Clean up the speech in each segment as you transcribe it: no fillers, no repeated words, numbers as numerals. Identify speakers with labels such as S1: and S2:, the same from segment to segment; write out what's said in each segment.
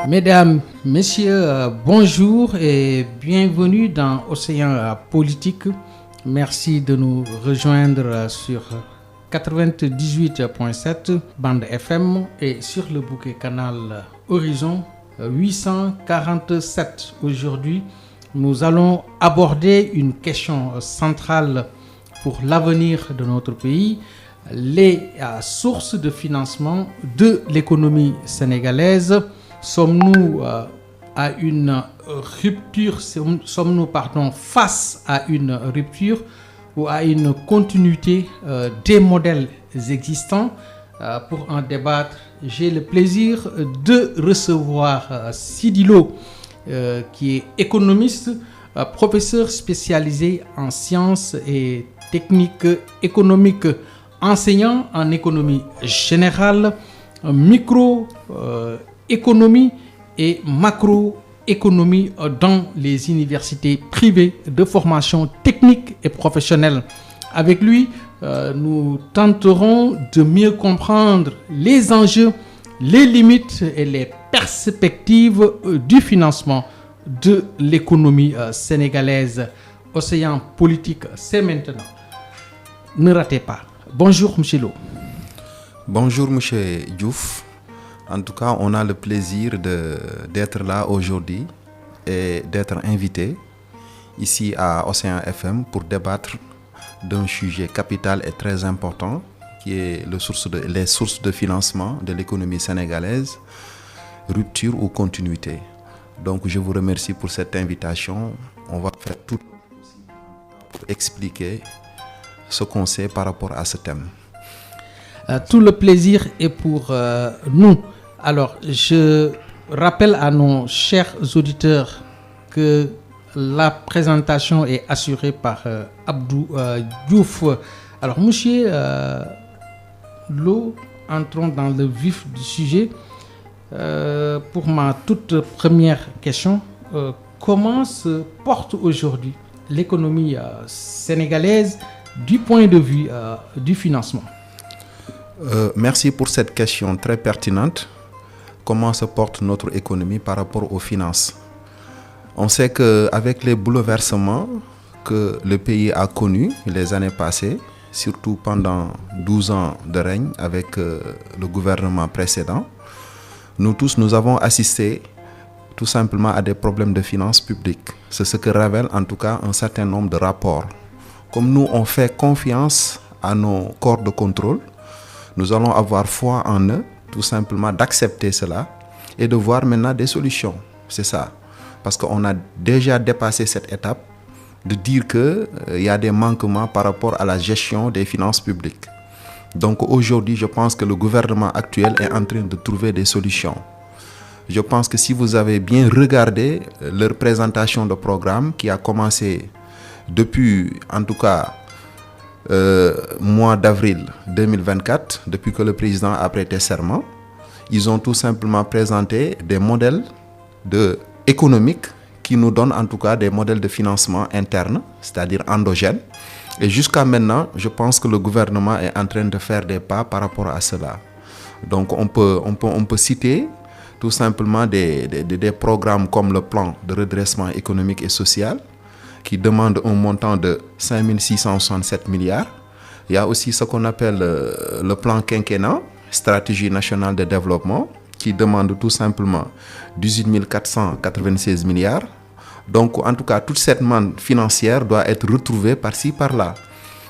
S1: Mesdames, Messieurs, bonjour et bienvenue dans Océan Politique. Merci de nous rejoindre sur 98.7 bande FM et sur le bouquet canal Horizon 847. Aujourd'hui, nous allons aborder une question centrale pour l'avenir de notre pays, les sources de financement de l'économie sénégalaise. Sommes-nous à une rupture, sommes-nous face à une rupture ou à une continuité des modèles existants? Pour en débattre, j'ai le plaisir de recevoir Sidi Lo, qui est économiste, professeur spécialisé en sciences et techniques économiques, enseignant en économie générale, microéconomie et macroéconomie dans les universités privées de formation technique et professionnelle. Avec lui, nous tenterons de mieux comprendre les enjeux, les limites et les perspectives du financement de l'économie sénégalaise. Océan Politique, c'est maintenant. Ne ratez pas. Bonjour, M. Lo.
S2: Bonjour, M. Diouf. En tout cas, on a le plaisir d'être là aujourd'hui et d'être invité ici à Océan FM pour débattre d'un sujet capital et très important qui est les sources de financement de l'économie sénégalaise, rupture ou continuité. Donc, je vous remercie pour cette invitation. On va faire tout pour expliquer ce qu'on sait par rapport à ce thème.
S1: Tout le plaisir est pour nous. Alors, je rappelle à nos chers auditeurs que la présentation est assurée par Abdou Diouf. Alors, monsieur Lo, entrons dans le vif du sujet. Pour ma toute première question, comment se porte aujourd'hui l'économie sénégalaise du point de vue du financement?
S2: Merci pour cette question très pertinente. Comment se porte notre économie par rapport aux finances? On sait qu'avec les bouleversements que le pays a connus les années passées, surtout pendant 12 ans de règne avec le gouvernement précédent, nous tous, nous avons assisté tout simplement à des problèmes de finances publiques. C'est ce que révèle en tout cas un certain nombre de rapports. Comme nous, on fait confiance à nos corps de contrôle, nous allons avoir foi en eux, tout simplement d'accepter cela et de voir maintenant des solutions. C'est ça. Parce qu'on a déjà dépassé cette étape de dire qu'il y a des manquements par rapport à la gestion des finances publiques. Donc aujourd'hui, je pense que le gouvernement actuel est en train de trouver des solutions. Je pense que si vous avez bien regardé leur présentation de programme qui a commencé depuis, en tout cas, mois d'avril 2024, depuis que le président a prêté serment, ils ont tout simplement présenté des modèles économiques qui nous donnent en tout cas des modèles de financement interne, c'est-à-dire endogènes. Et jusqu'à maintenant, je pense que le gouvernement est en train de faire des pas par rapport à cela. Donc on peut citer tout simplement des programmes comme le plan de redressement économique et social, qui demande un montant de 5 667 milliards. Il y a aussi ce qu'on appelle le plan quinquennat, stratégie nationale de développement, qui demande tout simplement 18 496 milliards. Donc, en tout cas, toute cette manne financière doit être retrouvée par-ci, par-là.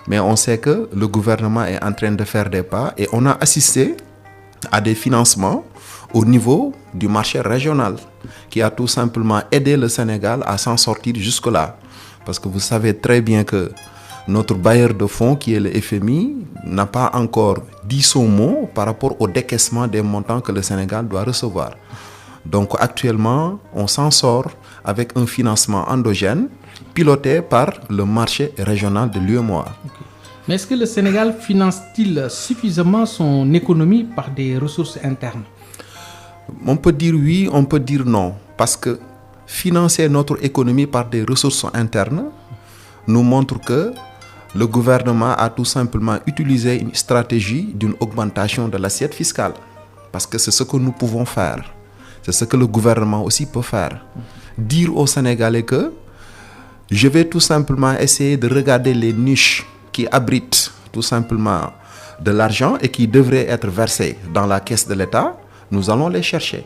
S2: Mais on sait que le gouvernement est en train de faire des pas et on a assisté à des financements au niveau du marché régional qui a tout simplement aidé le Sénégal à s'en sortir jusque-là. Parce que vous savez très bien que notre bailleur de fonds, qui est le FMI, n'a pas encore dit son mot par rapport au décaissement des montants que le Sénégal doit recevoir. Donc actuellement, on s'en sort avec un financement endogène piloté par le marché régional de l'UEMOA.
S1: Okay. Mais est-ce que le Sénégal finance-t-il suffisamment son économie par des ressources internes?
S2: On peut dire oui, on peut dire non. Parce que financer notre économie par des ressources internes nous montre que le gouvernement a tout simplement utilisé une stratégie d'une augmentation de l'assiette fiscale. Parce que c'est ce que nous pouvons faire. C'est ce que le gouvernement aussi peut faire. Dire aux Sénégalais que je vais tout simplement essayer de regarder les niches qui abritent tout simplement de l'argent et qui devraient être versés dans la caisse de l'État. Nous allons les chercher.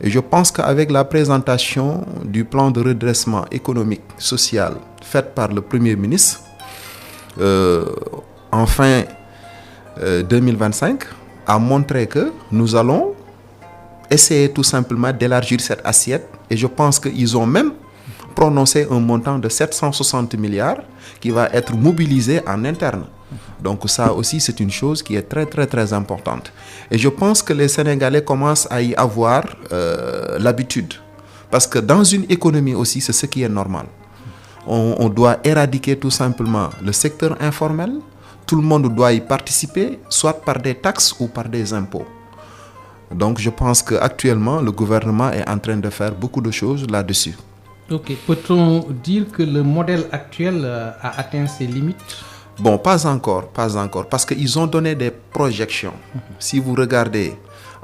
S2: Et je pense qu'avec la présentation du plan de redressement économique, social, faite par le Premier ministre, en fin 2025, a montré que nous allons essayer tout simplement d'élargir cette assiette. Et je pense qu'ils ont même prononcé un montant de 760 milliards qui va être mobilisé en interne. Donc ça aussi, c'est une chose qui est très, très, très importante. Et je pense que les Sénégalais commencent à y avoir l'habitude. Parce que dans une économie aussi, c'est ce qui est normal. On doit éradiquer tout simplement le secteur informel. Tout le monde doit y participer, soit par des taxes ou par des impôts. Donc je pense qu'actuellement, le gouvernement est en train de faire beaucoup de choses là-dessus.
S1: Ok. Peut-on dire que le modèle actuel a atteint ses limites?
S2: Bon, pas encore, parce qu'ils ont donné des projections. Si vous regardez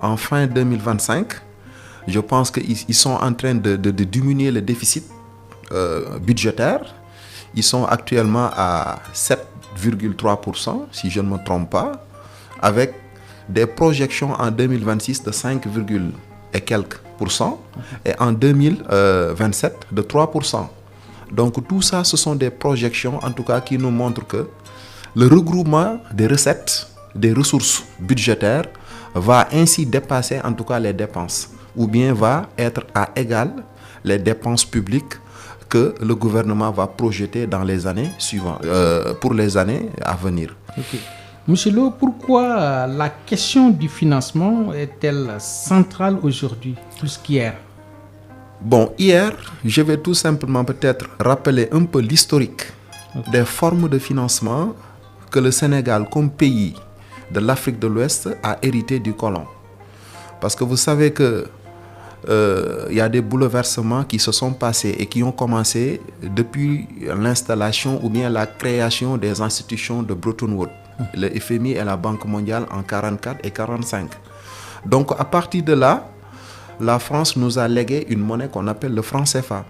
S2: en fin 2025, je pense qu'ils sont en train de diminuer le déficit budgétaire. Ils sont actuellement à 7,3%, si je ne me trompe pas, avec des projections en 2026 de 5, et quelques pourcents et en 2027 de 3%. Donc tout ça, ce sont des projections en tout cas qui nous montrent que le regroupement des recettes, des ressources budgétaires va ainsi dépasser en tout cas les dépenses ou bien va être à égal les dépenses publiques que le gouvernement va projeter dans les années suivantes, pour les années à venir.
S1: Okay. Monsieur Lo, pourquoi la question du financement est-elle centrale aujourd'hui plus qu'hier?
S2: Bon, hier, je vais tout simplement peut-être rappeler un peu l'historique des formes de financement que le Sénégal, comme pays de l'Afrique de l'Ouest, a hérité du colon. Parce que vous savez que y a des bouleversements qui se sont passés et qui ont commencé depuis l'installation ou bien la création des institutions de Bretton Woods, le FMI et la Banque mondiale en 1944 et 1945. Donc à partir de là, la France nous a légué une monnaie qu'on appelle le franc CFA.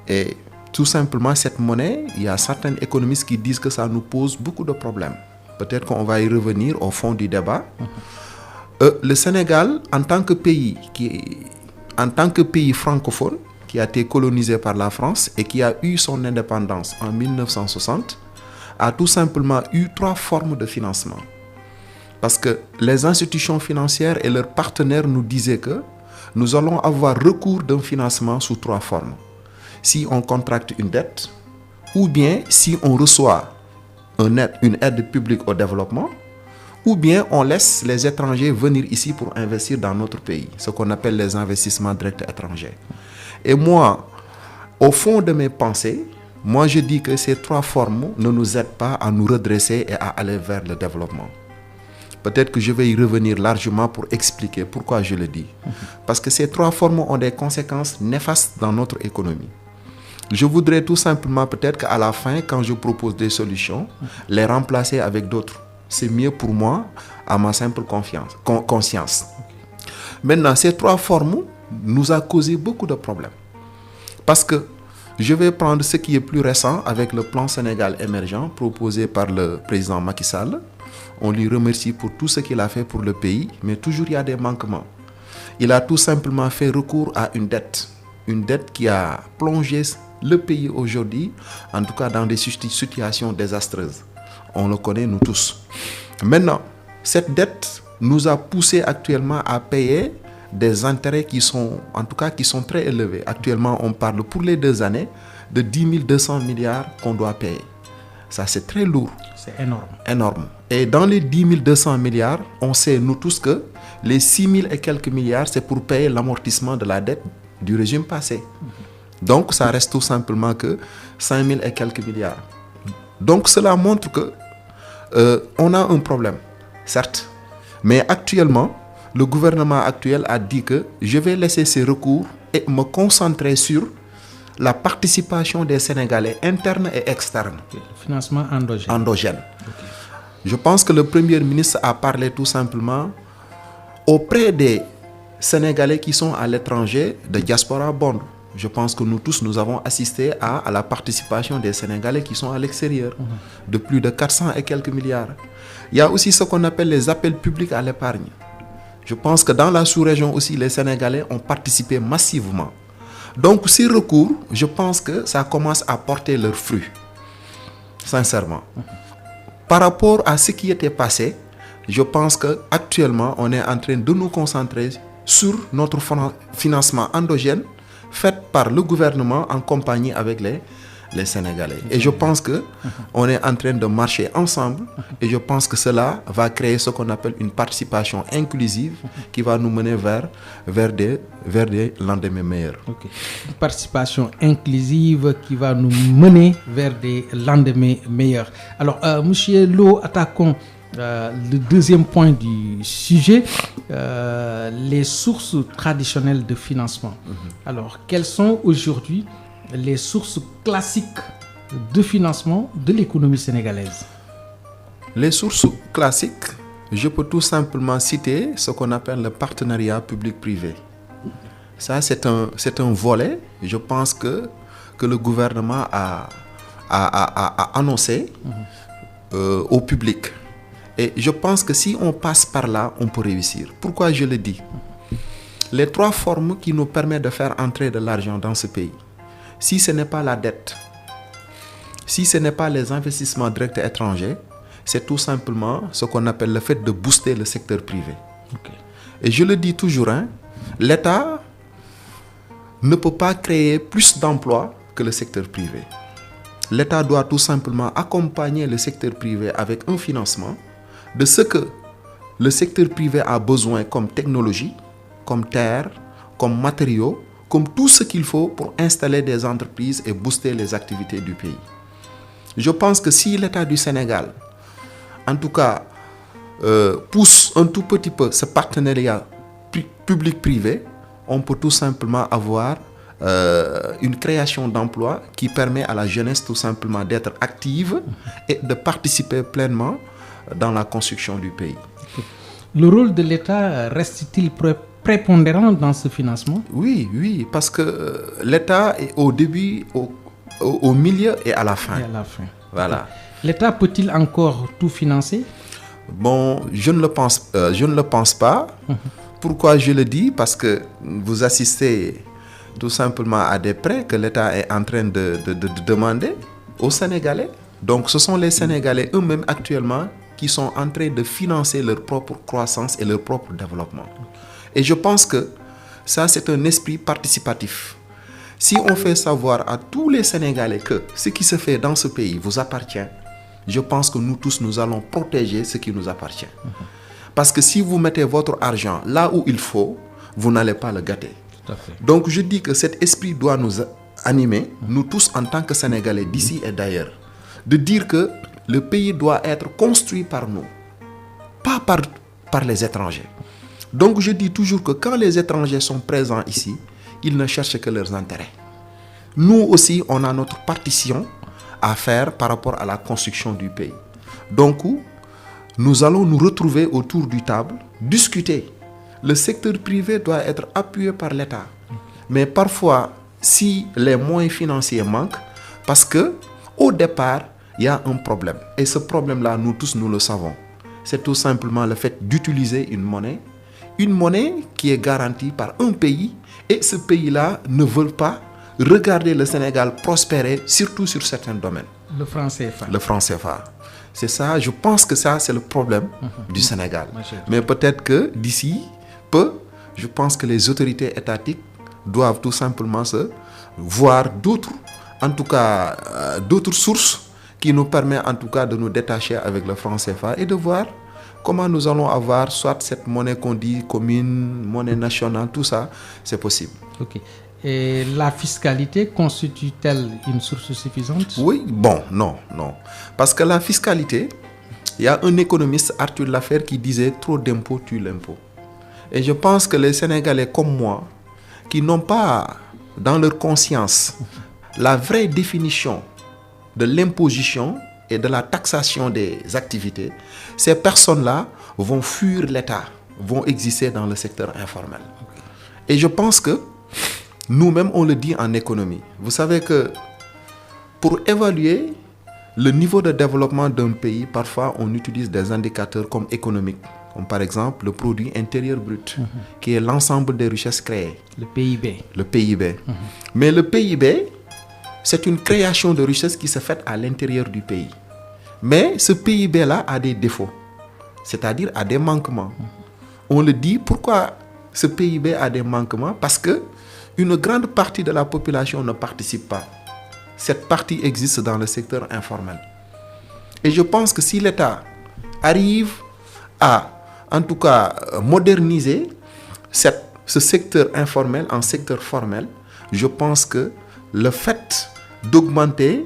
S2: Et tout simplement, cette monnaie, il y a certains économistes qui disent que ça nous pose beaucoup de problèmes. Peut-être qu'on va y revenir au fond du débat. Le Sénégal, en tant que pays francophone, qui a été colonisé par la France et qui a eu son indépendance en 1960, a tout simplement eu 3 formes de financement. Parce que les institutions financières et leurs partenaires nous disaient que nous allons avoir recours d'un financement sous 3 formes. Si on contracte une dette, ou bien si on reçoit une aide publique au développement, ou bien on laisse les étrangers venir ici pour investir dans notre pays, ce qu'on appelle les investissements directs étrangers. Et moi, au fond de mes pensées, moi je dis que ces 3 formes ne nous aident pas à nous redresser et à aller vers le développement. Peut-être que je vais y revenir largement pour expliquer pourquoi je le dis. Parce que ces 3 formes ont des conséquences néfastes dans notre économie. Je voudrais tout simplement peut-être qu'à la fin, quand je propose des solutions, les remplacer avec d'autres. C'est mieux pour moi, à ma simple conscience. Maintenant, ces 3 formes nous ont causé beaucoup de problèmes. Parce que je vais prendre ce qui est plus récent avec le plan Sénégal émergent proposé par le président Macky Sall. On lui remercie pour tout ce qu'il a fait pour le pays, mais toujours il y a des manquements. Il a tout simplement fait recours à une dette qui a plongé le pays aujourd'hui, en tout cas dans des situations désastreuses. On le connaît nous tous. Maintenant, cette dette nous a poussé actuellement à payer des intérêts qui sont très élevés. Actuellement, on parle pour les 2 années de 10 200 milliards qu'on doit payer. Ça, c'est très lourd.
S1: C'est énorme.
S2: Énorme. Et dans les 10 200 milliards, on sait nous tous que les 6 000 et quelques milliards, c'est pour payer l'amortissement de la dette du régime passé. Donc, ça reste tout simplement que 5 000 et quelques milliards. Donc, cela montre que on a un problème, certes. Mais actuellement, le gouvernement actuel a dit que je vais laisser ces recours et me concentrer sur la participation des Sénégalais internes et externes.
S1: Le financement
S2: endogène. Okay. Je pense que le Premier ministre a parlé tout simplement auprès des Sénégalais qui sont à l'étranger de diaspora bond. Je pense que nous tous, nous avons assisté à la participation des Sénégalais qui sont à l'extérieur, de plus de 400 et quelques milliards. Il y a aussi ce qu'on appelle les appels publics à l'épargne. Je pense que dans la sous-région aussi, les Sénégalais ont participé massivement. Donc, ces recours, je pense que ça commence à porter leurs fruits, sincèrement. Par rapport à ce qui était passé, je pense qu'actuellement, on est en train de nous concentrer sur notre financement endogène fait par le gouvernement en compagnie avec les Sénégalais. Et je pense qu'on est en train de marcher ensemble et je pense que cela va créer ce qu'on appelle une participation inclusive qui va nous mener vers des lendemains meilleurs.
S1: Okay. Une participation inclusive qui va nous mener vers des lendemains meilleurs. Alors, Monsieur Lo, attaquons le deuxième point du sujet, les sources traditionnelles de financement. Alors, quelles sont aujourd'hui les sources classiques de financement de l'économie sénégalaise?
S2: Les sources classiques, je peux tout simplement citer ce qu'on appelle le partenariat public-privé. Ça, c'est un volet, je pense que le gouvernement a annoncé au public. Et je pense que si on passe par là, on peut réussir. Pourquoi je le dis? Les trois formes qui nous permettent de faire entrer de l'argent dans ce pays, si ce n'est pas la dette, si ce n'est pas les investissements directs étrangers, c'est tout simplement ce qu'on appelle le fait de booster le secteur privé. Okay. Et je le dis toujours, l'État ne peut pas créer plus d'emplois que le secteur privé. L'État doit tout simplement accompagner le secteur privé avec un financement de ce que le secteur privé a besoin comme technologie, comme terre, comme matériaux, comme tout ce qu'il faut pour installer des entreprises et booster les activités du pays. Je pense que si l'État du Sénégal, en tout cas, pousse un tout petit peu ce partenariat public-privé, on peut tout simplement avoir une création d'emplois qui permet à la jeunesse tout simplement d'être active et de participer pleinement dans la construction du pays.
S1: Le rôle de l'État reste-t-il prépondérant dans ce financement?
S2: Oui, parce que l'État est au début, au milieu et à la fin.
S1: Et à la fin.
S2: Voilà.
S1: Okay. L'État peut-il encore tout financer?
S2: Bon, je ne le pense pas. Pourquoi je le dis? Parce que vous assistez tout simplement à des prêts que l'État est en train de demander aux Sénégalais. Donc, ce sont les Sénégalais eux-mêmes actuellement qui sont en train de financer leur propre croissance et leur propre développement. Et je pense que ça, c'est un esprit participatif. Si on fait savoir à tous les Sénégalais que ce qui se fait dans ce pays vous appartient, je pense que nous tous, nous allons protéger ce qui nous appartient. Parce que si vous mettez votre argent là où il faut, vous n'allez pas le gâter.
S1: Tout à fait.
S2: Donc je dis que cet esprit doit nous animer, nous tous en tant que Sénégalais d'ici et d'ailleurs, de dire que le pays doit être construit par nous, pas par les étrangers. Donc je dis toujours que quand les étrangers sont présents ici, ils ne cherchent que leurs intérêts. Nous aussi, on a notre partition à faire par rapport à la construction du pays. Donc, nous allons nous retrouver autour du table, discuter. Le secteur privé doit être appuyé par l'État. Mais parfois, si les moyens financiers manquent, parce que au départ, il y a un problème. Et ce problème-là, nous tous, nous le savons. C'est tout simplement le fait d'utiliser une monnaie qui est garantie par un pays, et ce pays-là ne veut pas regarder le Sénégal prospérer, surtout sur certains domaines.
S1: Le franc CFA.
S2: Le franc CFA. C'est ça, je pense que ça, c'est le problème du Sénégal. Mais peut-être que d'ici peu, je pense que les autorités étatiques doivent tout simplement se voir d'autres, en tout cas, d'autres sources qui nous permettent en tout cas de nous détacher avec le franc CFA et de voir comment nous allons avoir soit cette monnaie qu'on dit commune, monnaie nationale, tout ça, c'est possible.
S1: Ok. Et la fiscalité constitue-t-elle une source suffisante?
S2: Oui, non. Parce que la fiscalité, il y a un économiste, Arthur Laffer, qui disait « trop d'impôts tue l'impôt ». Et je pense que les Sénégalais comme moi, qui n'ont pas dans leur conscience la vraie définition de l'imposition et de la taxation des activités, ces personnes-là vont fuir l'État, vont exister dans le secteur informel. Et je pense que nous-mêmes, on le dit en économie. Vous savez que pour évaluer le niveau de développement d'un pays, parfois on utilise des indicateurs comme économiques, comme par exemple le produit intérieur brut, qui est l'ensemble des richesses créées.
S1: Le PIB.
S2: Le PIB. Mais le PIB, c'est une création de richesses qui se fait à l'intérieur du pays. Mais ce PIB-là a des défauts, c'est-à-dire a des manquements. On le dit, pourquoi ce PIB a des manquements? Parce que une grande partie de la population ne participe pas. Cette partie existe dans le secteur informel. Et je pense que si l'État arrive à, en tout cas, moderniser ce secteur informel en secteur formel, je pense que le fait d'augmenter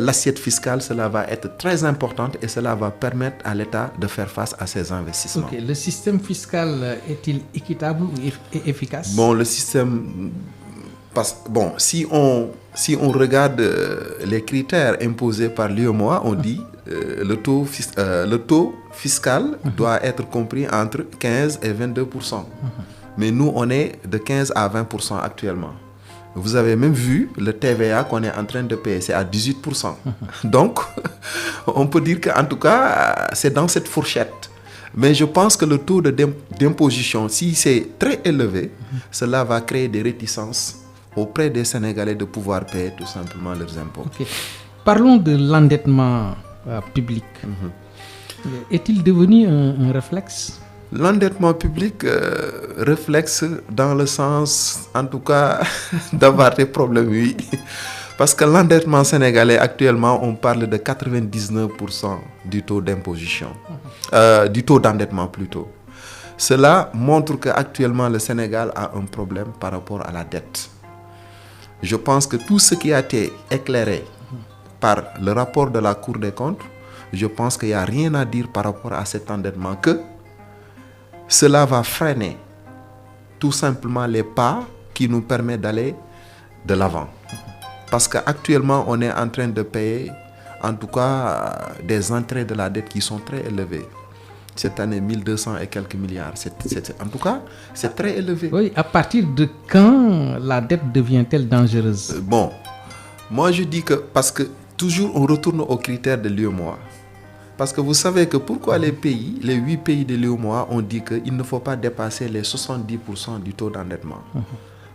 S2: l'assiette fiscale, cela va être très important et cela va permettre à l'État de faire face à ses investissements.
S1: Le système fiscal est-il équitable et efficace?
S2: Bon, le système... si on regarde les critères imposés par l'UEMOA, on dit le taux fiscal doit être compris entre 15 et 22%. Mais nous, on est de 15 à 20% actuellement. Vous avez même vu le TVA qu'on est en train de payer, c'est à 18%. Donc, on peut dire qu'en tout cas, c'est dans cette fourchette. Mais je pense que le taux d'imposition, si c'est très élevé, cela va créer des réticences auprès des Sénégalais de pouvoir payer tout simplement leurs impôts.
S1: Parlons de l'endettement public. Est-il devenu un réflexe?
S2: L'endettement public réflexe dans le sens, en tout cas, d'avoir des problèmes, oui. Parce que l'endettement sénégalais, actuellement, on parle de 99% du taux d'imposition, du taux d'endettement plutôt. Cela montre qu'actuellement, le Sénégal a un problème par rapport à la dette. Je pense que tout ce qui a été éclairé par le rapport de la Cour des comptes, je pense qu'il n'y a rien à dire par rapport à cet endettement, que cela va freiner tout simplement les pas qui nous permettent d'aller de l'avant. Parce qu'actuellement, on est en train de payer, en tout cas, des entrées de la dette qui sont très élevées. Cette année, 1200 et quelques milliards. En tout cas, c'est très élevé.
S1: Oui, à partir de quand la dette devient-elle dangereuse?
S2: Bon, moi je dis que, parce que toujours on retourne aux critères de l'UEMOA. Parce que vous savez que pourquoi les 8 pays de l'UEMOA ont dit qu'il ne faut pas dépasser les 70% du taux d'endettement.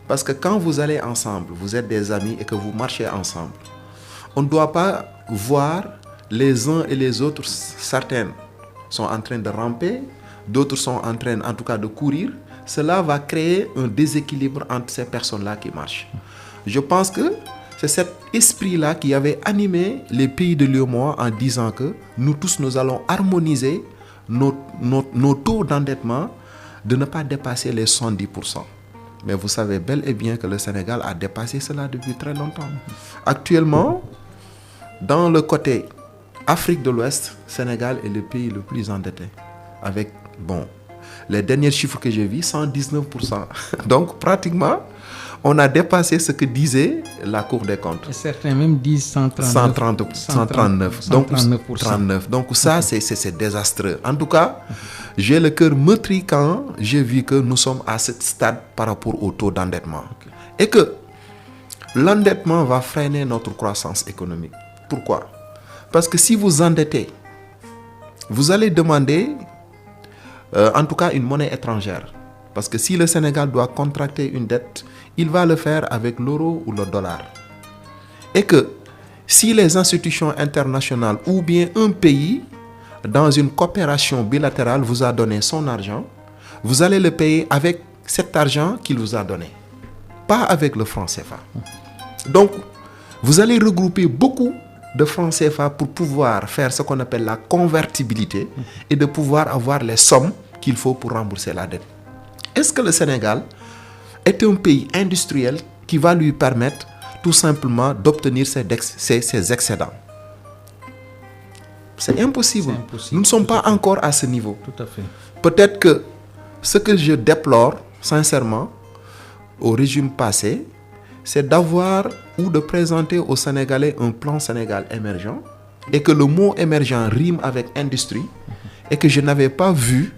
S2: Parce que quand vous allez ensemble, vous êtes des amis et que vous marchez ensemble, on ne doit pas voir les uns et les autres, certains sont en train de ramper, d'autres sont en train, en tout cas, de courir. Cela va créer un déséquilibre entre ces personnes-là qui marchent. Je pense que c'est cet esprit-là qui avait animé les pays de l'UEMOA en disant que nous tous, nous allons harmoniser nos taux d'endettement de ne pas dépasser les 70%. Mais vous savez bel et bien que le Sénégal a dépassé cela depuis très longtemps. Actuellement, dans le côté Afrique de l'Ouest, Sénégal est le pays le plus endetté. Avec, les derniers chiffres que j'ai vus, 119%. Donc, pratiquement, on a dépassé ce que disait la Cour des comptes.
S1: Et certains même disent 139.
S2: Donc, 39. Donc, ça, c'est désastreux. En tout cas, j'ai le cœur meurtri quand j'ai vu que nous sommes à ce stade par rapport au taux d'endettement. Et que l'endettement va freiner notre croissance économique. Pourquoi? Parce que si vous endettez, vous allez demander, en tout cas, une monnaie étrangère. Parce que si le Sénégal doit contracter une dette, il va le faire avec l'euro ou le dollar. Et que si les institutions internationales ou bien un pays, dans une coopération bilatérale, vous a donné son argent, vous allez le payer avec cet argent qu'il vous a donné. Pas avec le franc CFA. Donc, vous allez regrouper beaucoup de francs CFA pour pouvoir faire ce qu'on appelle la convertibilité et de pouvoir avoir les sommes qu'il faut pour rembourser la dette. Est-ce que le Sénégal est un pays industriel qui va lui permettre tout simplement d'obtenir ses excédents? C'est impossible. Nous ne sommes pas encore à ce niveau.
S1: Tout à fait.
S2: Peut-être que ce que je déplore, sincèrement, au régime passé, c'est d'avoir ou de présenter aux Sénégalais un plan Sénégal émergent et que le mot émergent rime avec industrie et que je n'avais pas vu,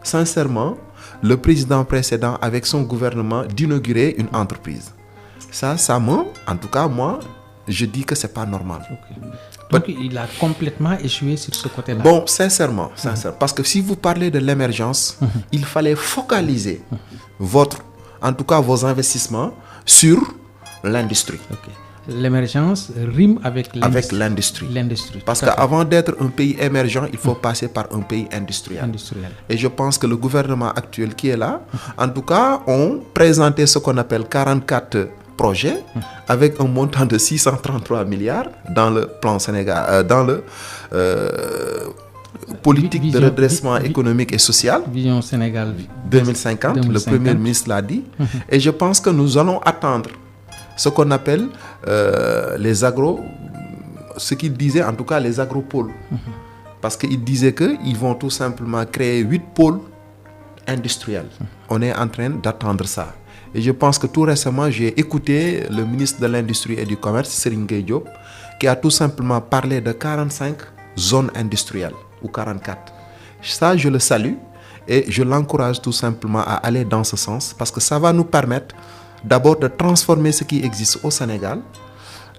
S2: sincèrement, le président précédent avec son gouvernement d'inaugurer une entreprise. Ça en tout cas, moi, je dis que c'est pas normal.
S1: Okay. Donc, il a complètement échoué sur ce côté-là.
S2: Bon, sincèrement, parce que si vous parlez de l'émergence, il fallait focaliser en tout cas vos investissements sur l'industrie.
S1: Okay. L'émergence rime avec
S2: l'industrie.
S1: L'industrie.
S2: Parce qu'avant d'être un pays émergent, il faut passer par un pays industriel. Et je pense que le gouvernement actuel qui est là, en tout cas, ont présenté ce qu'on appelle 44 projets avec un montant de 633 milliards dans le plan Sénégal, dans le politique de redressement économique et social.
S1: Vision Sénégal
S2: 2050, le Premier ministre l'a dit. Et je pense que nous allons attendre ce qu'on appelle ce qu'il disait en tout cas les agropoles. Parce qu'il disait qu'ils vont tout simplement créer 8 pôles industriels. On est en train d'attendre ça. Et je pense que tout récemment, j'ai écouté le ministre de l'Industrie et du Commerce, Serigne Gueye Diop, qui a tout simplement parlé de 45 zones industrielles, ou 44. Ça, je le salue et je l'encourage tout simplement à aller dans ce sens parce que ça va nous permettre d'abord de transformer ce qui existe au Sénégal,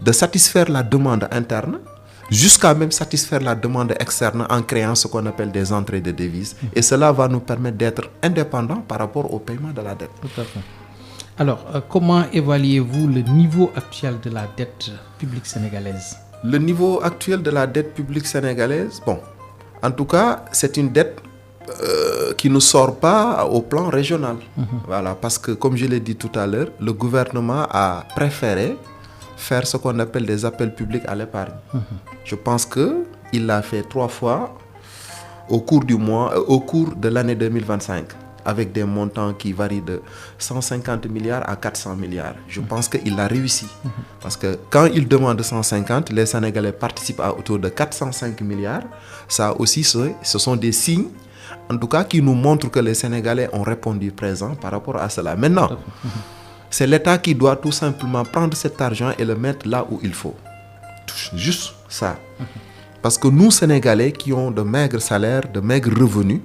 S2: de satisfaire la demande interne, jusqu'à même satisfaire la demande externe en créant ce qu'on appelle des entrées de devises. Et cela va nous permettre d'être indépendants par rapport au paiement de la dette.
S1: Tout à fait. Alors, comment évaluez-vous le niveau actuel de la dette publique sénégalaise?
S2: Le niveau actuel de la dette publique sénégalaise, bon, en tout cas, c'est une dette qui ne sort pas au plan régional. Voilà, parce que, comme je l'ai dit tout à l'heure, le gouvernement a préféré faire ce qu'on appelle des appels publics à l'épargne. Je pense qu'il l'a fait 3 fois au cours de l'année 2025. Avec des montants qui varient de 150 milliards à 400 milliards. Je pense qu'il a réussi. Parce que quand il demande 150, les Sénégalais participent à autour de 405 milliards. Ça aussi, ce sont des signes, en tout cas, qui nous montrent que les Sénégalais ont répondu présent par rapport à cela. Maintenant, c'est l'État qui doit tout simplement prendre cet argent et le mettre là où il faut. Juste ça. Parce que nous, Sénégalais, qui ont de maigres salaires, de maigres revenus,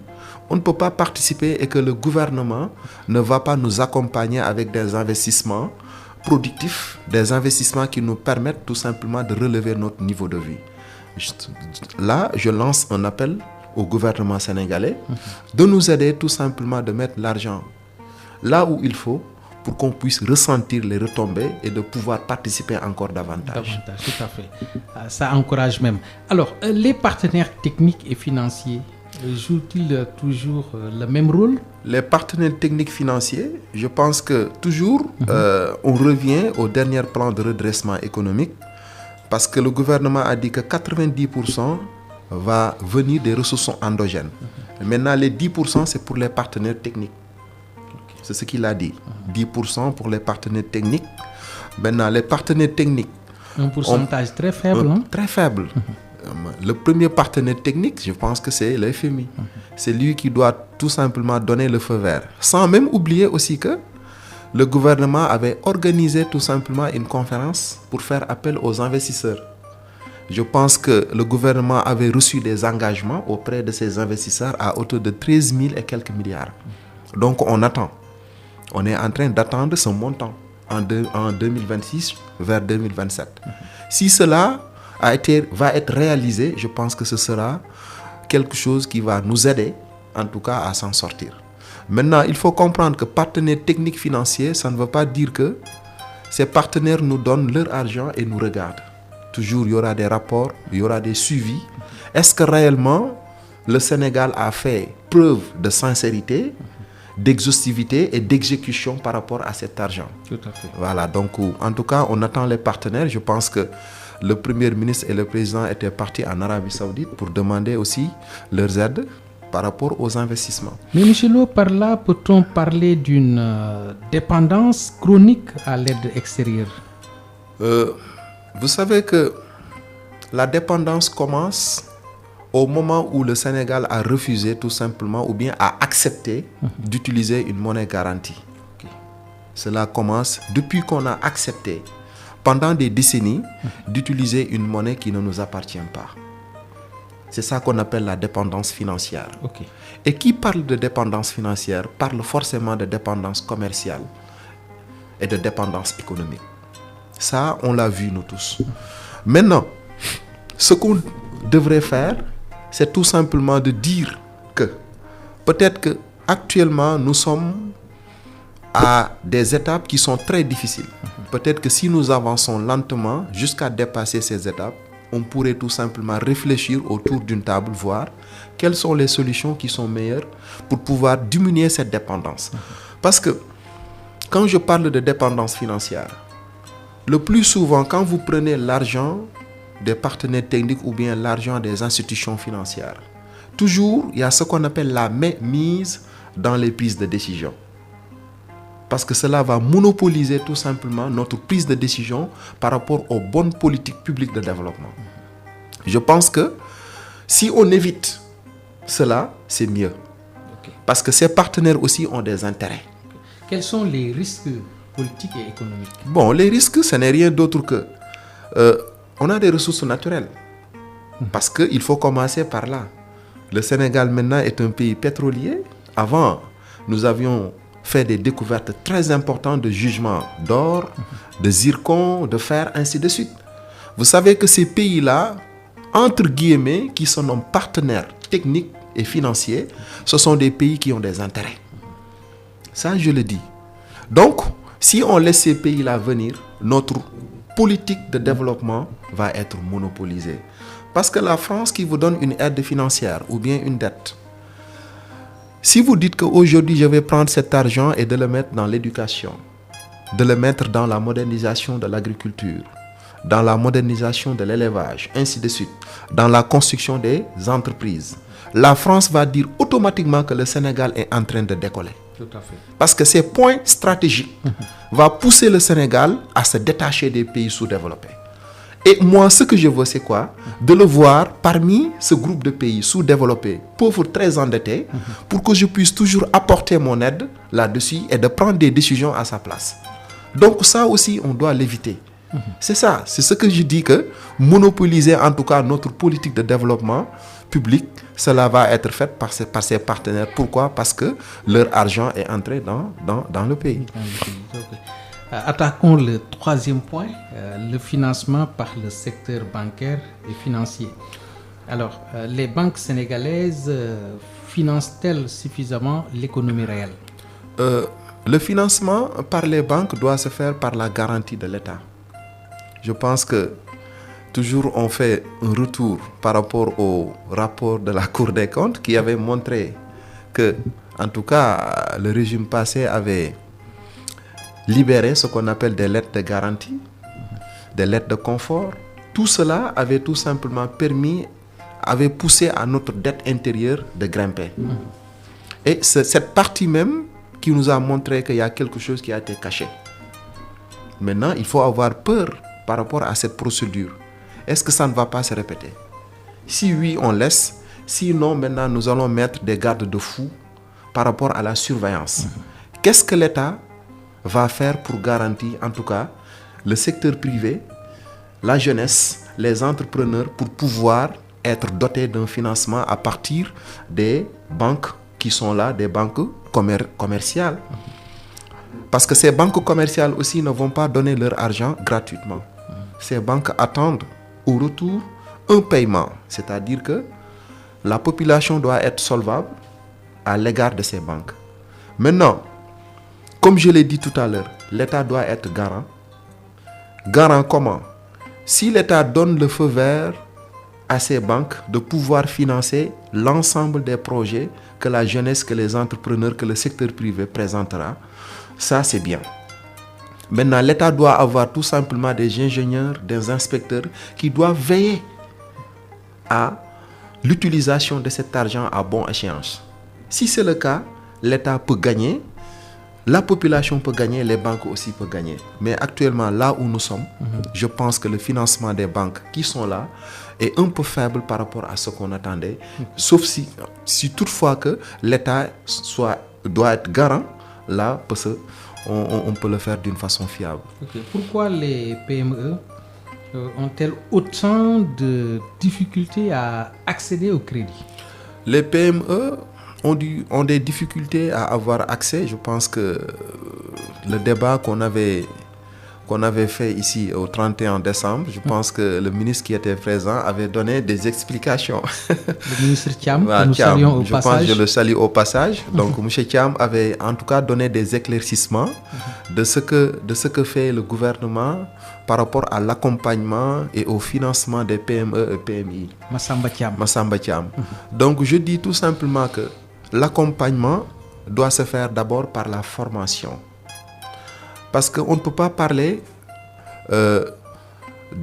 S2: on ne peut pas participer et que le gouvernement ne va pas nous accompagner avec des investissements productifs, des investissements qui nous permettent tout simplement de relever notre niveau de vie. Là, je lance un appel au gouvernement sénégalais de nous aider tout simplement de mettre l'argent là où il faut pour qu'on puisse ressentir les retombées et de pouvoir participer encore davantage.
S1: Tout à fait. Ça encourage même. Alors, les partenaires techniques et financiers jouent-ils toujours le même rôle?
S2: Les partenaires techniques financiers, je pense que toujours on revient au dernier plan de redressement économique parce que le gouvernement a dit que 90% va venir des ressources endogènes. Maintenant, les 10% c'est pour les partenaires techniques. C'est ce qu'il a dit. 10% pour les partenaires techniques. Maintenant, les partenaires techniques...
S1: Un pourcentage très faible.
S2: Très faible. Le premier partenaire technique, je pense que c'est le FMI. C'est lui qui doit tout simplement donner le feu vert. Sans même oublier aussi que le gouvernement avait organisé tout simplement une conférence pour faire appel aux investisseurs. Je pense que le gouvernement avait reçu des engagements auprès de ces investisseurs à hauteur de 13 000 et quelques milliards. Donc on attend. On est en train d'attendre ce montant en 2026 vers 2027. Si cela va être réalisé, je pense que ce sera quelque chose qui va nous aider, en tout cas, à s'en sortir. Maintenant, il faut comprendre que partenaires techniques financiers, ça ne veut pas dire que ces partenaires nous donnent leur argent et nous regardent. Toujours, il y aura des rapports, il y aura des suivis. Est-ce que réellement, le Sénégal a fait preuve de sincérité, d'exhaustivité et d'exécution par rapport à cet argent?
S1: Tout à fait.
S2: Voilà, donc, en tout cas, on attend les partenaires. Je pense que le Premier ministre et le Président étaient partis en Arabie Saoudite pour demander aussi leurs aides par rapport aux investissements.
S1: Mais M. Lo, par là, peut-on parler d'une dépendance chronique à l'aide extérieure?
S2: Vous savez que la dépendance commence au moment où le Sénégal a refusé tout simplement ou bien a accepté d'utiliser une monnaie garantie. Cela commence depuis qu'on a accepté pendant des décennies d'utiliser une monnaie qui ne nous appartient pas. C'est ça qu'on appelle la dépendance financière.
S1: Ok.
S2: Et qui parle de dépendance financière parle forcément de dépendance commerciale et de dépendance économique. Ça, on l'a vu nous tous. Maintenant, ce qu'on devrait faire, c'est tout simplement de dire que peut-être que actuellement nous sommes à des étapes qui sont très difficiles. Peut-être que si nous avançons lentement jusqu'à dépasser ces étapes, on pourrait tout simplement réfléchir autour d'une table, voir quelles sont les solutions qui sont meilleures pour pouvoir diminuer cette dépendance. Parce que quand je parle de dépendance financière, le plus souvent, quand vous prenez l'argent des partenaires techniques ou bien l'argent des institutions financières, toujours, il y a ce qu'on appelle la mainmise dans les prises de décision. Parce que cela va monopoliser tout simplement notre prise de décision par rapport aux bonnes politiques publiques de développement. Je pense que si on évite cela, c'est mieux.
S1: Ok.
S2: Parce que ces partenaires aussi ont des intérêts.
S1: Quels sont les risques politiques et économiques?
S2: Bon, les risques, ce n'est rien d'autre que... on a des ressources naturelles. Parce qu'il faut commencer par là. Le Sénégal maintenant est un pays pétrolier. Avant, nous avions fait des découvertes très importantes de jugements d'or, de zircon, de fer, ainsi de suite. Vous savez que ces pays-là, entre guillemets, qui sont nos partenaires techniques et financiers, ce sont des pays qui ont des intérêts. Ça, je le dis. Donc, si on laisse ces pays-là venir, notre politique de développement va être monopolisée. Parce que la France qui vous donne une aide financière ou bien une dette, si vous dites qu'aujourd'hui je vais prendre cet argent et de le mettre dans l'éducation, de le mettre dans la modernisation de l'agriculture, dans la modernisation de l'élevage, ainsi de suite, dans la construction des entreprises, la France va dire automatiquement que le Sénégal est en train de décoller.
S1: Tout à fait.
S2: Parce que ces points stratégiques vont pousser le Sénégal à se détacher des pays sous-développés. Et moi, ce que je veux, c'est quoi? De le voir parmi ce groupe de pays sous-développés, pauvres, très endettés, pour que je puisse toujours apporter mon aide là-dessus et de prendre des décisions à sa place. Donc ça aussi, on doit l'éviter. C'est ça, c'est ce que je dis que monopoliser en tout cas notre politique de développement public, cela va être fait par ces partenaires. Pourquoi? Parce que leur argent est entré dans le pays.
S1: Okay. Attaquons le troisième point, le financement par le secteur bancaire et financier. Alors, les banques sénégalaises financent-elles suffisamment l'économie réelle?
S2: Le financement par les banques doit se faire par la garantie de l'État. Je pense que toujours on fait un retour par rapport au rapport de la Cour des comptes qui avait montré que, en tout cas, le régime passé avait libéré ce qu'on appelle des lettres de garantie, des lettres de confort. Tout cela avait tout simplement avait poussé à notre dette intérieure de grimper. Et c'est cette partie même qui nous a montré qu'il y a quelque chose qui a été caché. Maintenant, il faut avoir peur par rapport à cette procédure. Est-ce que ça ne va pas se répéter? Si oui, on laisse. Sinon, maintenant, nous allons mettre des garde-fous par rapport à la surveillance. Qu'est-ce que l'État va faire pour garantir, en tout cas, le secteur privé, la jeunesse, les entrepreneurs, pour pouvoir être dotés d'un financement à partir des banques qui sont là, des banques commerciales. Parce que ces banques commerciales aussi ne vont pas donner leur argent gratuitement. Ces banques attendent au retour un paiement. C'est-à-dire que la population doit être solvable à l'égard de ces banques. Maintenant, comme je l'ai dit tout à l'heure, l'État doit être garant. Garant comment? Si l'État donne le feu vert à ces banques de pouvoir financer l'ensemble des projets que la jeunesse, que les entrepreneurs, que le secteur privé présentera, ça c'est bien. Maintenant, l'État doit avoir tout simplement des ingénieurs, des inspecteurs qui doivent veiller à l'utilisation de cet argent à bon échéance. Si c'est le cas, l'État peut gagner, la population peut gagner, les banques aussi peuvent gagner. Mais actuellement, là où nous sommes, je pense que le financement des banques qui sont là est un peu faible par rapport à ce qu'on attendait. Sauf si toutefois que l'État doit être garant, là, parce qu'on peut le faire d'une façon fiable.
S1: Okay. Pourquoi les PME ont-elles autant de difficultés à accéder au crédit?
S2: Les PME ont des difficultés à avoir accès. Je pense que le débat qu'on avait fait ici au 31 décembre, je pense que le ministre qui était présent avait donné des explications.
S1: Le ministre Thiam, que nous saluons au passage.
S2: Je pense que je le salue au passage. Donc, M. Thiam avait en tout cas donné des éclaircissements de ce que fait le gouvernement par rapport à l'accompagnement et au financement des PME et PMI.
S1: Massamba Thiam.
S2: Donc, je dis tout simplement que l'accompagnement doit se faire d'abord par la formation. Parce qu'on ne peut pas parler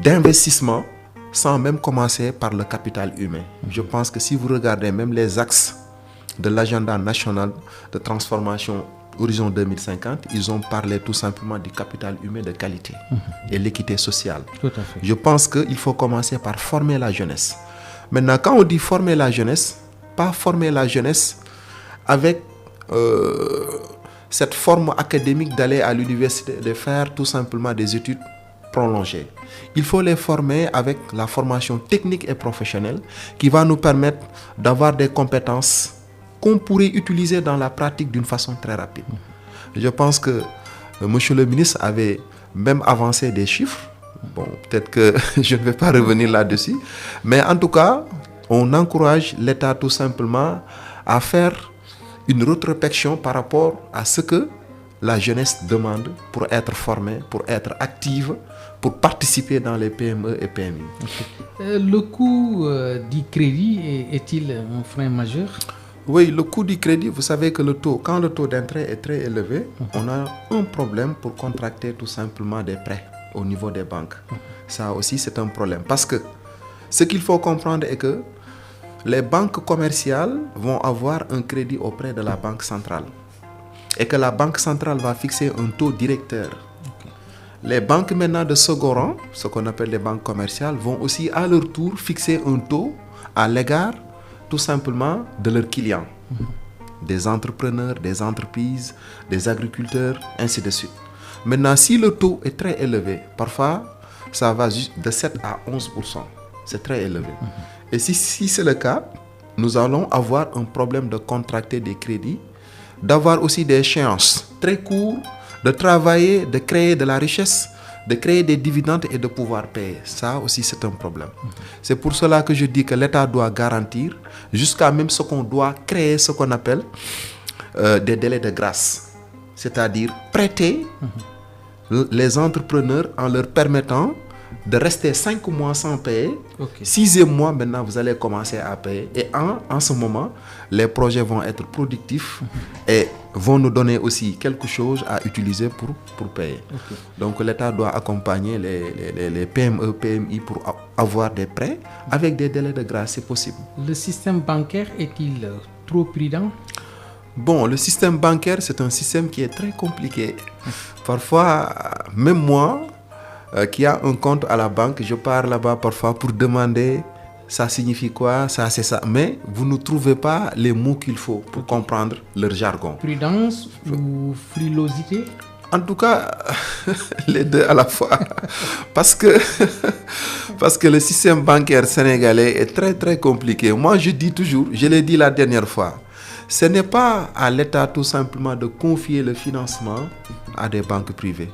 S2: d'investissement sans même commencer par le capital humain. Je pense que si vous regardez même les axes de l'agenda national de transformation Horizon 2050, ils ont parlé tout simplement du capital humain de qualité et l'équité sociale.
S1: Tout à fait.
S2: Je pense qu'il faut commencer par former la jeunesse. Maintenant, quand on dit former la jeunesse, pas former la jeunesse avec cette forme académique d'aller à l'université, de faire tout simplement des études prolongées. Il faut les former avec la formation technique et professionnelle qui va nous permettre d'avoir des compétences qu'on pourrait utiliser dans la pratique d'une façon très rapide. Je pense que monsieur le ministre avait même avancé des chiffres. Bon, peut-être que je ne vais pas revenir là-dessus. Mais en tout cas, on encourage l'État tout simplement à faire une rétrospection par rapport à ce que la jeunesse demande pour être formée, pour être active, pour participer dans les PME et PMI.
S1: Le coût du crédit est-il un frein majeur?
S2: Oui, le coût du crédit, vous savez que quand le taux d'intérêt est très élevé, on a un problème pour contracter tout simplement des prêts au niveau des banques. Ça aussi, c'est un problème. Parce que ce qu'il faut comprendre est que les banques commerciales vont avoir un crédit auprès de la banque centrale et que la banque centrale va fixer un taux directeur. Les banques maintenant de second rang, ce qu'on appelle les banques commerciales, vont aussi à leur tour fixer un taux à l'égard tout simplement de leurs clients, des entrepreneurs, des entreprises, des agriculteurs, ainsi de suite. Maintenant, si le taux est très élevé, parfois ça va de 7 à 11%. C'est très élevé. Et si c'est le cas, nous allons avoir un problème de contracter des crédits, d'avoir aussi des échéances très courtes, de travailler, de créer de la richesse, de créer des dividendes et de pouvoir payer. Ça aussi, c'est un problème. C'est pour cela que je dis que l'État doit garantir, jusqu'à même ce qu'on doit créer, ce qu'on appelle des délais de grâce. C'est-à-dire prêter les entrepreneurs en leur permettant de rester 5 mois sans payer. 6e mois, maintenant, vous allez commencer à payer. Et en ce moment, les projets vont être productifs et vont nous donner aussi quelque chose à utiliser pour payer. Donc, l'État doit accompagner les PME, PMI pour avoir des prêts avec des délais de grâce, c'est possible.
S1: Le système bancaire est-il trop prudent?
S2: Bon, le système bancaire, c'est un système qui est très compliqué. Parfois, même moi, qui a un compte à la banque, je pars là-bas parfois pour demander ça signifie quoi, ça c'est ça. Mais vous ne trouvez pas les mots qu'il faut pour comprendre leur jargon.
S1: Prudence ou frilosité?
S2: En tout cas, les deux à la fois. Parce que le système bancaire sénégalais est très très compliqué. Moi, je dis toujours, je l'ai dit la dernière fois, ce n'est pas à l'État tout simplement de confier le financement à des banques privées.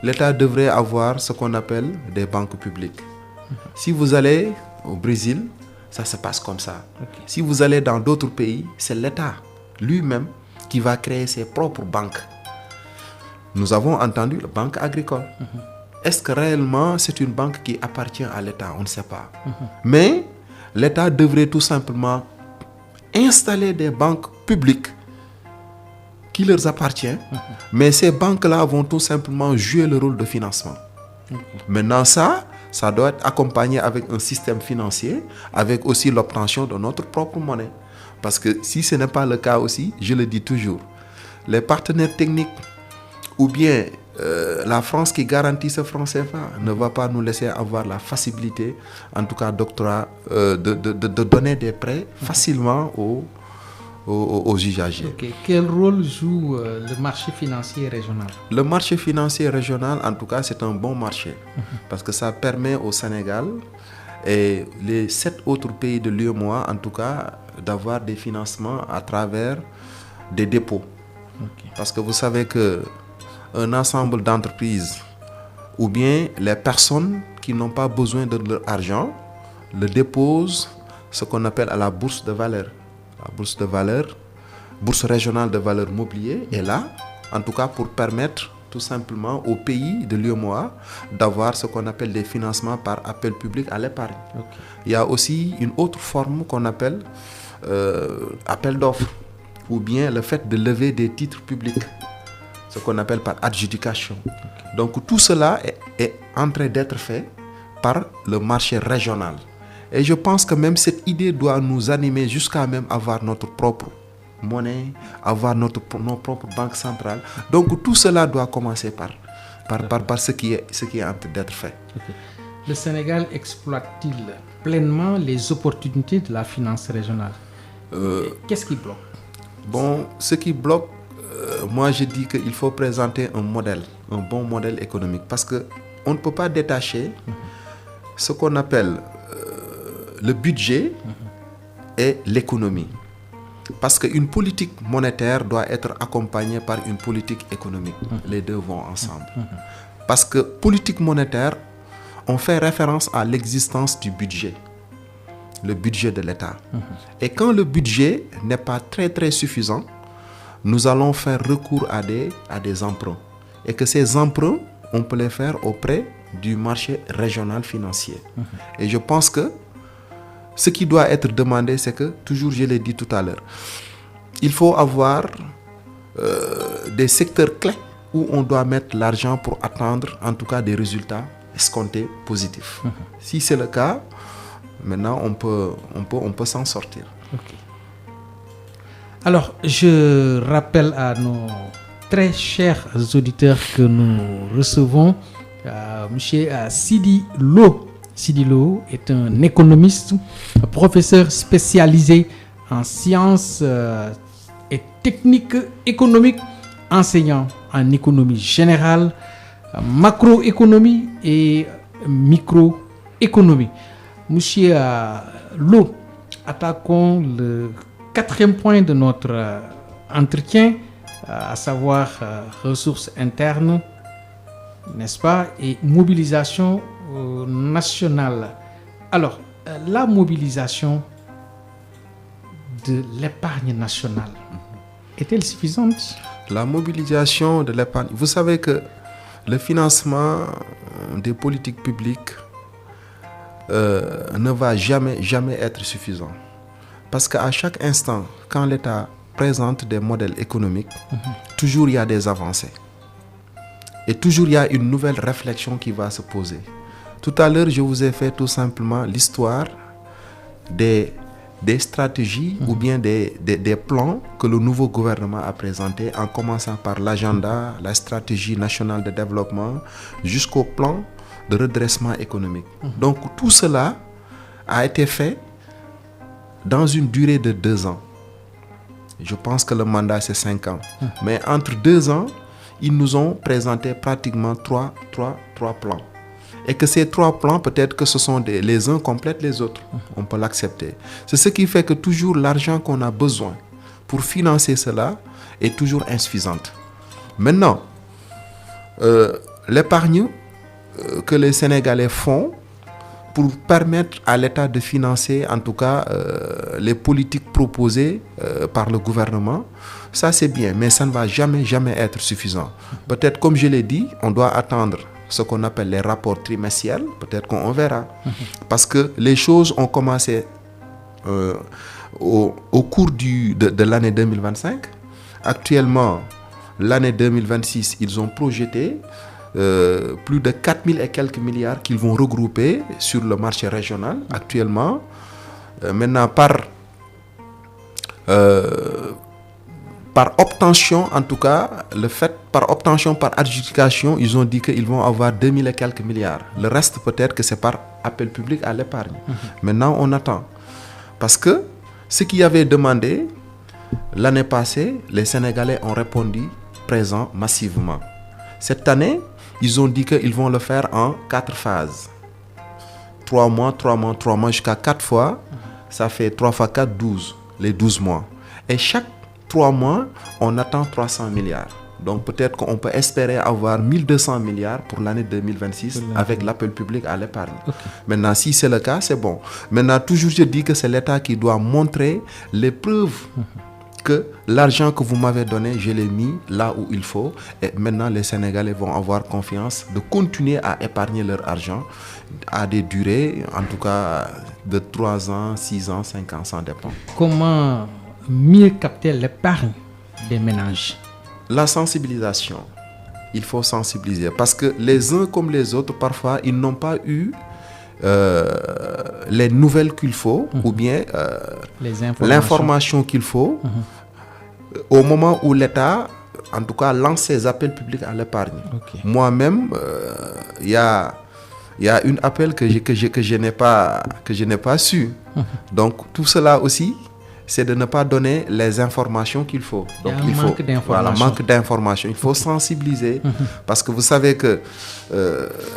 S2: L'État devrait avoir ce qu'on appelle des banques publiques. Si vous allez au Brésil, ça se passe comme ça. Si vous allez dans d'autres pays, c'est l'État lui-même qui va créer ses propres banques. Nous avons entendu la banque agricole. Est-ce que réellement c'est une banque qui appartient à l'État? On ne sait pas. Mais l'État devrait tout simplement installer des banques publiques qui leur appartient, mais ces banques-là vont tout simplement jouer le rôle de financement. Maintenant, ça doit être accompagné avec un système financier, avec aussi l'obtention de notre propre monnaie. Parce que si ce n'est pas le cas aussi, je le dis toujours, les partenaires techniques ou bien la France qui garantit ce franc CFA ne va pas nous laisser avoir la facilité, en tout cas d'octroi, de donner des prêts facilement aux usagers.
S1: Okay. Quel rôle joue le marché financier régional?
S2: Le marché financier régional, en tout cas, c'est un bon marché parce que ça permet au Sénégal et les 7 autres pays de l'UEMOA, en tout cas, d'avoir des financements à travers des dépôts. Okay. Parce que vous savez qu'un ensemble d'entreprises ou bien les personnes qui n'ont pas besoin de leur argent le déposent ce qu'on appelle à la bourse de valeur. La bourse de valeur, bourse régionale de valeur mobilier est là, en tout cas pour permettre tout simplement aux pays de l'UEMOA d'avoir ce qu'on appelle des financements par appel public à l'épargne. Okay. Il y a aussi une autre forme qu'on appelle appel d'offres ou bien le fait de lever des titres publics, ce qu'on appelle par adjudication. Okay. Donc tout cela est en train d'être fait par le marché régional. Et je pense que même cette idée doit nous animer jusqu'à même avoir notre propre monnaie, avoir nos propres banques centrales. Donc tout cela doit commencer par ce qui est en train d'être fait.
S1: Okay. Le Sénégal exploite-t-il pleinement les opportunités de la finance régionale? Qu'est-ce qui bloque?
S2: Bon, ce qui bloque, moi je dis qu'il faut présenter un bon modèle économique, parce qu'on ne peut pas détacher ce qu'on appelle le budget et l'économie. Parce qu'une politique monétaire doit être accompagnée par une politique économique. Les deux vont ensemble. Parce que politique monétaire, on fait référence à l'existence du budget, le budget de l'État. Et quand le budget n'est pas très suffisant, nous allons faire recours à des emprunts. Et que ces emprunts, on peut les faire auprès du marché régional financier. Et je pense que ce qui doit être demandé, c'est que, toujours je l'ai dit tout à l'heure, il faut avoir des secteurs clés où on doit mettre l'argent pour atteindre en tout cas des résultats escomptés positifs. Si c'est le cas, maintenant on peut s'en sortir.
S1: Okay. Alors, je rappelle à nos très chers auditeurs que nous recevons M. Sidi Lo. Sidi Lo est un économiste, un professeur spécialisé en sciences et techniques économiques, enseignant en économie générale, macroéconomie et microéconomie. Monsieur Lo, attaquons le 4e point de notre entretien, à savoir ressources internes, n'est-ce pas, et mobilisation nationale. Alors, la mobilisation de l'épargne nationale est-elle suffisante?
S2: La mobilisation de l'épargne, vous savez que le financement des politiques publiques ne va jamais être suffisant. Parce qu'à chaque instant, quand l'État présente des modèles économiques, toujours il y a des avancées. Et toujours il y a une nouvelle réflexion qui va se poser. Tout à l'heure, je vous ai fait tout simplement l'histoire des stratégies ou bien des plans que le nouveau gouvernement a présentés, en commençant par l'agenda, la stratégie nationale de développement, jusqu'au plan de redressement économique. Donc tout cela a été fait dans une durée de 2 ans. Je pense que le mandat c'est 5 ans. Mais entre 2 ans, ils nous ont présenté pratiquement trois plans. Et que ces 3 plans, peut-être que ce sont les uns complètent les autres. On peut l'accepter. C'est ce qui fait que toujours l'argent qu'on a besoin pour financer cela est toujours insuffisante. Maintenant, l'épargne que les Sénégalais font pour permettre à l'État de financer en tout cas les politiques proposées par le gouvernement, ça c'est bien, mais ça ne va jamais être suffisant. Peut-être, comme je l'ai dit, on doit attendre ce qu'on appelle les rapports trimestriels, peut-être qu'on verra. Parce que les choses ont commencé au cours de l'année 2025. Actuellement, l'année 2026, ils ont projeté plus de 4000 et quelques milliards qu'ils vont regrouper sur le marché régional actuellement. Maintenant, par obtention, en tout cas, par obtention, par adjudication, ils ont dit qu'ils vont avoir 2000 et quelques milliards. Le reste, peut-être que c'est par appel public à l'épargne. Maintenant, on attend. Parce que ce qui avait demandé, l'année passée, les Sénégalais ont répondu présent massivement. Cette année, ils ont dit qu'ils vont le faire en 4 phases. 3 mois, 3 mois, 3 mois, jusqu'à 4 fois. Ça fait 3 fois 4, 12. Les 12 mois. Et chaque 3 mois, on attend 300 milliards. Donc peut-être qu'on peut espérer avoir 1200 milliards pour l'année 2026 avec l'appel public à l'épargne. Okay. Maintenant, si c'est le cas, c'est bon. Maintenant, toujours je dis que c'est l'État qui doit montrer les preuves que l'argent que vous m'avez donné, je l'ai mis là où il faut. Et maintenant, les Sénégalais vont avoir confiance de continuer à épargner leur argent à des durées, en tout cas de 3 ans, 6 ans, 5 ans, ça dépend.
S1: Comment mieux capter l'épargne des ménages?
S2: La sensibilisation. Il faut sensibiliser parce que les uns comme les autres, parfois, ils n'ont pas eu les nouvelles qu'il faut ou bien l'information qu'il faut au moment où l'État, en tout cas, lance ses appels publics à l'épargne. Okay. Moi-même, il y a un appel que je n'ai pas su. Donc, tout cela aussi, c'est de ne pas donner les informations qu'il faut. Donc, il faut manque d'informations. Il faut sensibiliser parce que vous savez que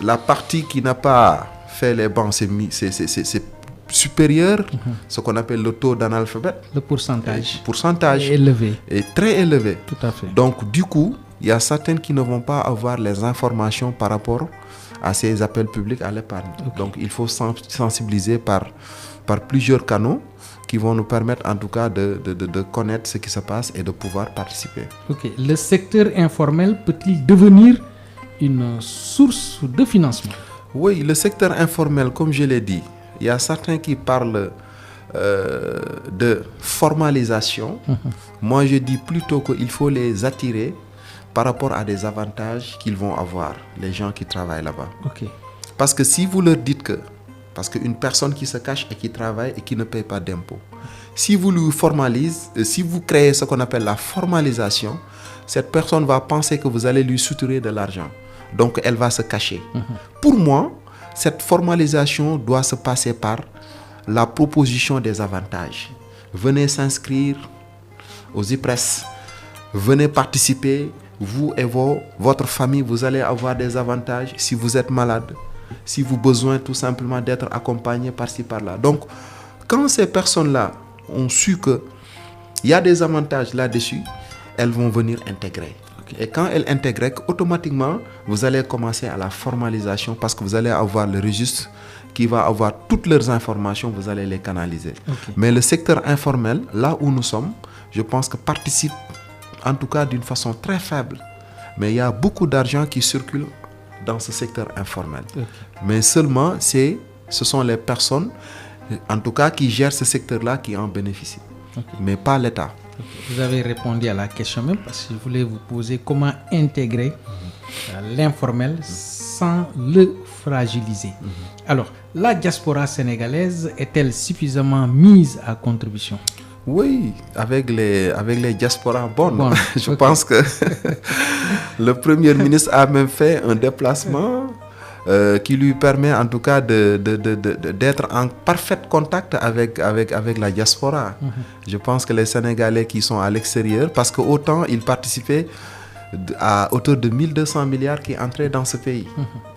S2: la partie qui n'a pas fait les bancs, c'est supérieur, ce qu'on appelle le taux d'analphabète.
S1: Le pourcentage
S2: est
S1: élevé.
S2: Est très élevé.
S1: Tout à fait.
S2: Donc, du coup, il y a certaines qui ne vont pas avoir les informations par rapport à ces appels publics à l'épargne. Okay. Donc, il faut sensibiliser par plusieurs canaux qui vont nous permettre en tout cas de connaître ce qui se passe et de pouvoir participer.
S1: Ok. Le secteur informel peut-il devenir une source de financement?
S2: Oui, le secteur informel, comme je l'ai dit, il y a certains qui parlent de formalisation. Moi, je dis plutôt qu'il faut les attirer par rapport à des avantages qu'ils vont avoir, les gens qui travaillent là-bas.
S1: Okay.
S2: Parce que si vous leur dites que, parce qu'une personne qui se cache et qui travaille et qui ne paye pas d'impôts, si vous lui formalisez, si vous créez ce qu'on appelle la formalisation, cette personne va penser que vous allez lui soutirer de l'argent. Donc, elle va se cacher. Pour moi, cette formalisation doit se passer par la proposition des avantages. Venez s'inscrire aux IPRES, venez participer, vous et votre famille, vous allez avoir des avantages si vous êtes malade, si vous avez besoin tout simplement d'être accompagné par-ci, par-là. Donc, quand ces personnes-là ont su qu'il y a des avantages là-dessus, elles vont venir intégrer. Et quand elles intègrent, automatiquement, vous allez commencer à la formalisation parce que vous allez avoir le registre qui va avoir toutes leurs informations, vous allez les canaliser. Okay. Mais le secteur informel, là où nous sommes, je pense que participe en tout cas d'une façon très faible. Mais il y a beaucoup d'argent qui circule dans ce secteur informel. Okay. Mais seulement, ce sont les personnes, en tout cas, qui gèrent ce secteur-là qui en bénéficient. Okay. Mais pas l'État.
S1: Vous avez répondu à la question même parce que je voulais vous poser comment intégrer l'informel sans le fragiliser. Alors, la diaspora sénégalaise est-elle suffisamment mise à contribution?
S2: Oui, avec les diasporas bonnes. Je pense que le Premier ministre a même fait un déplacement qui lui permet en tout cas d'être en parfait contact avec la diaspora. Je pense que les Sénégalais qui sont à l'extérieur, parce qu'autant ils participaient à hauteur de 1200 milliards qui entraient dans ce pays.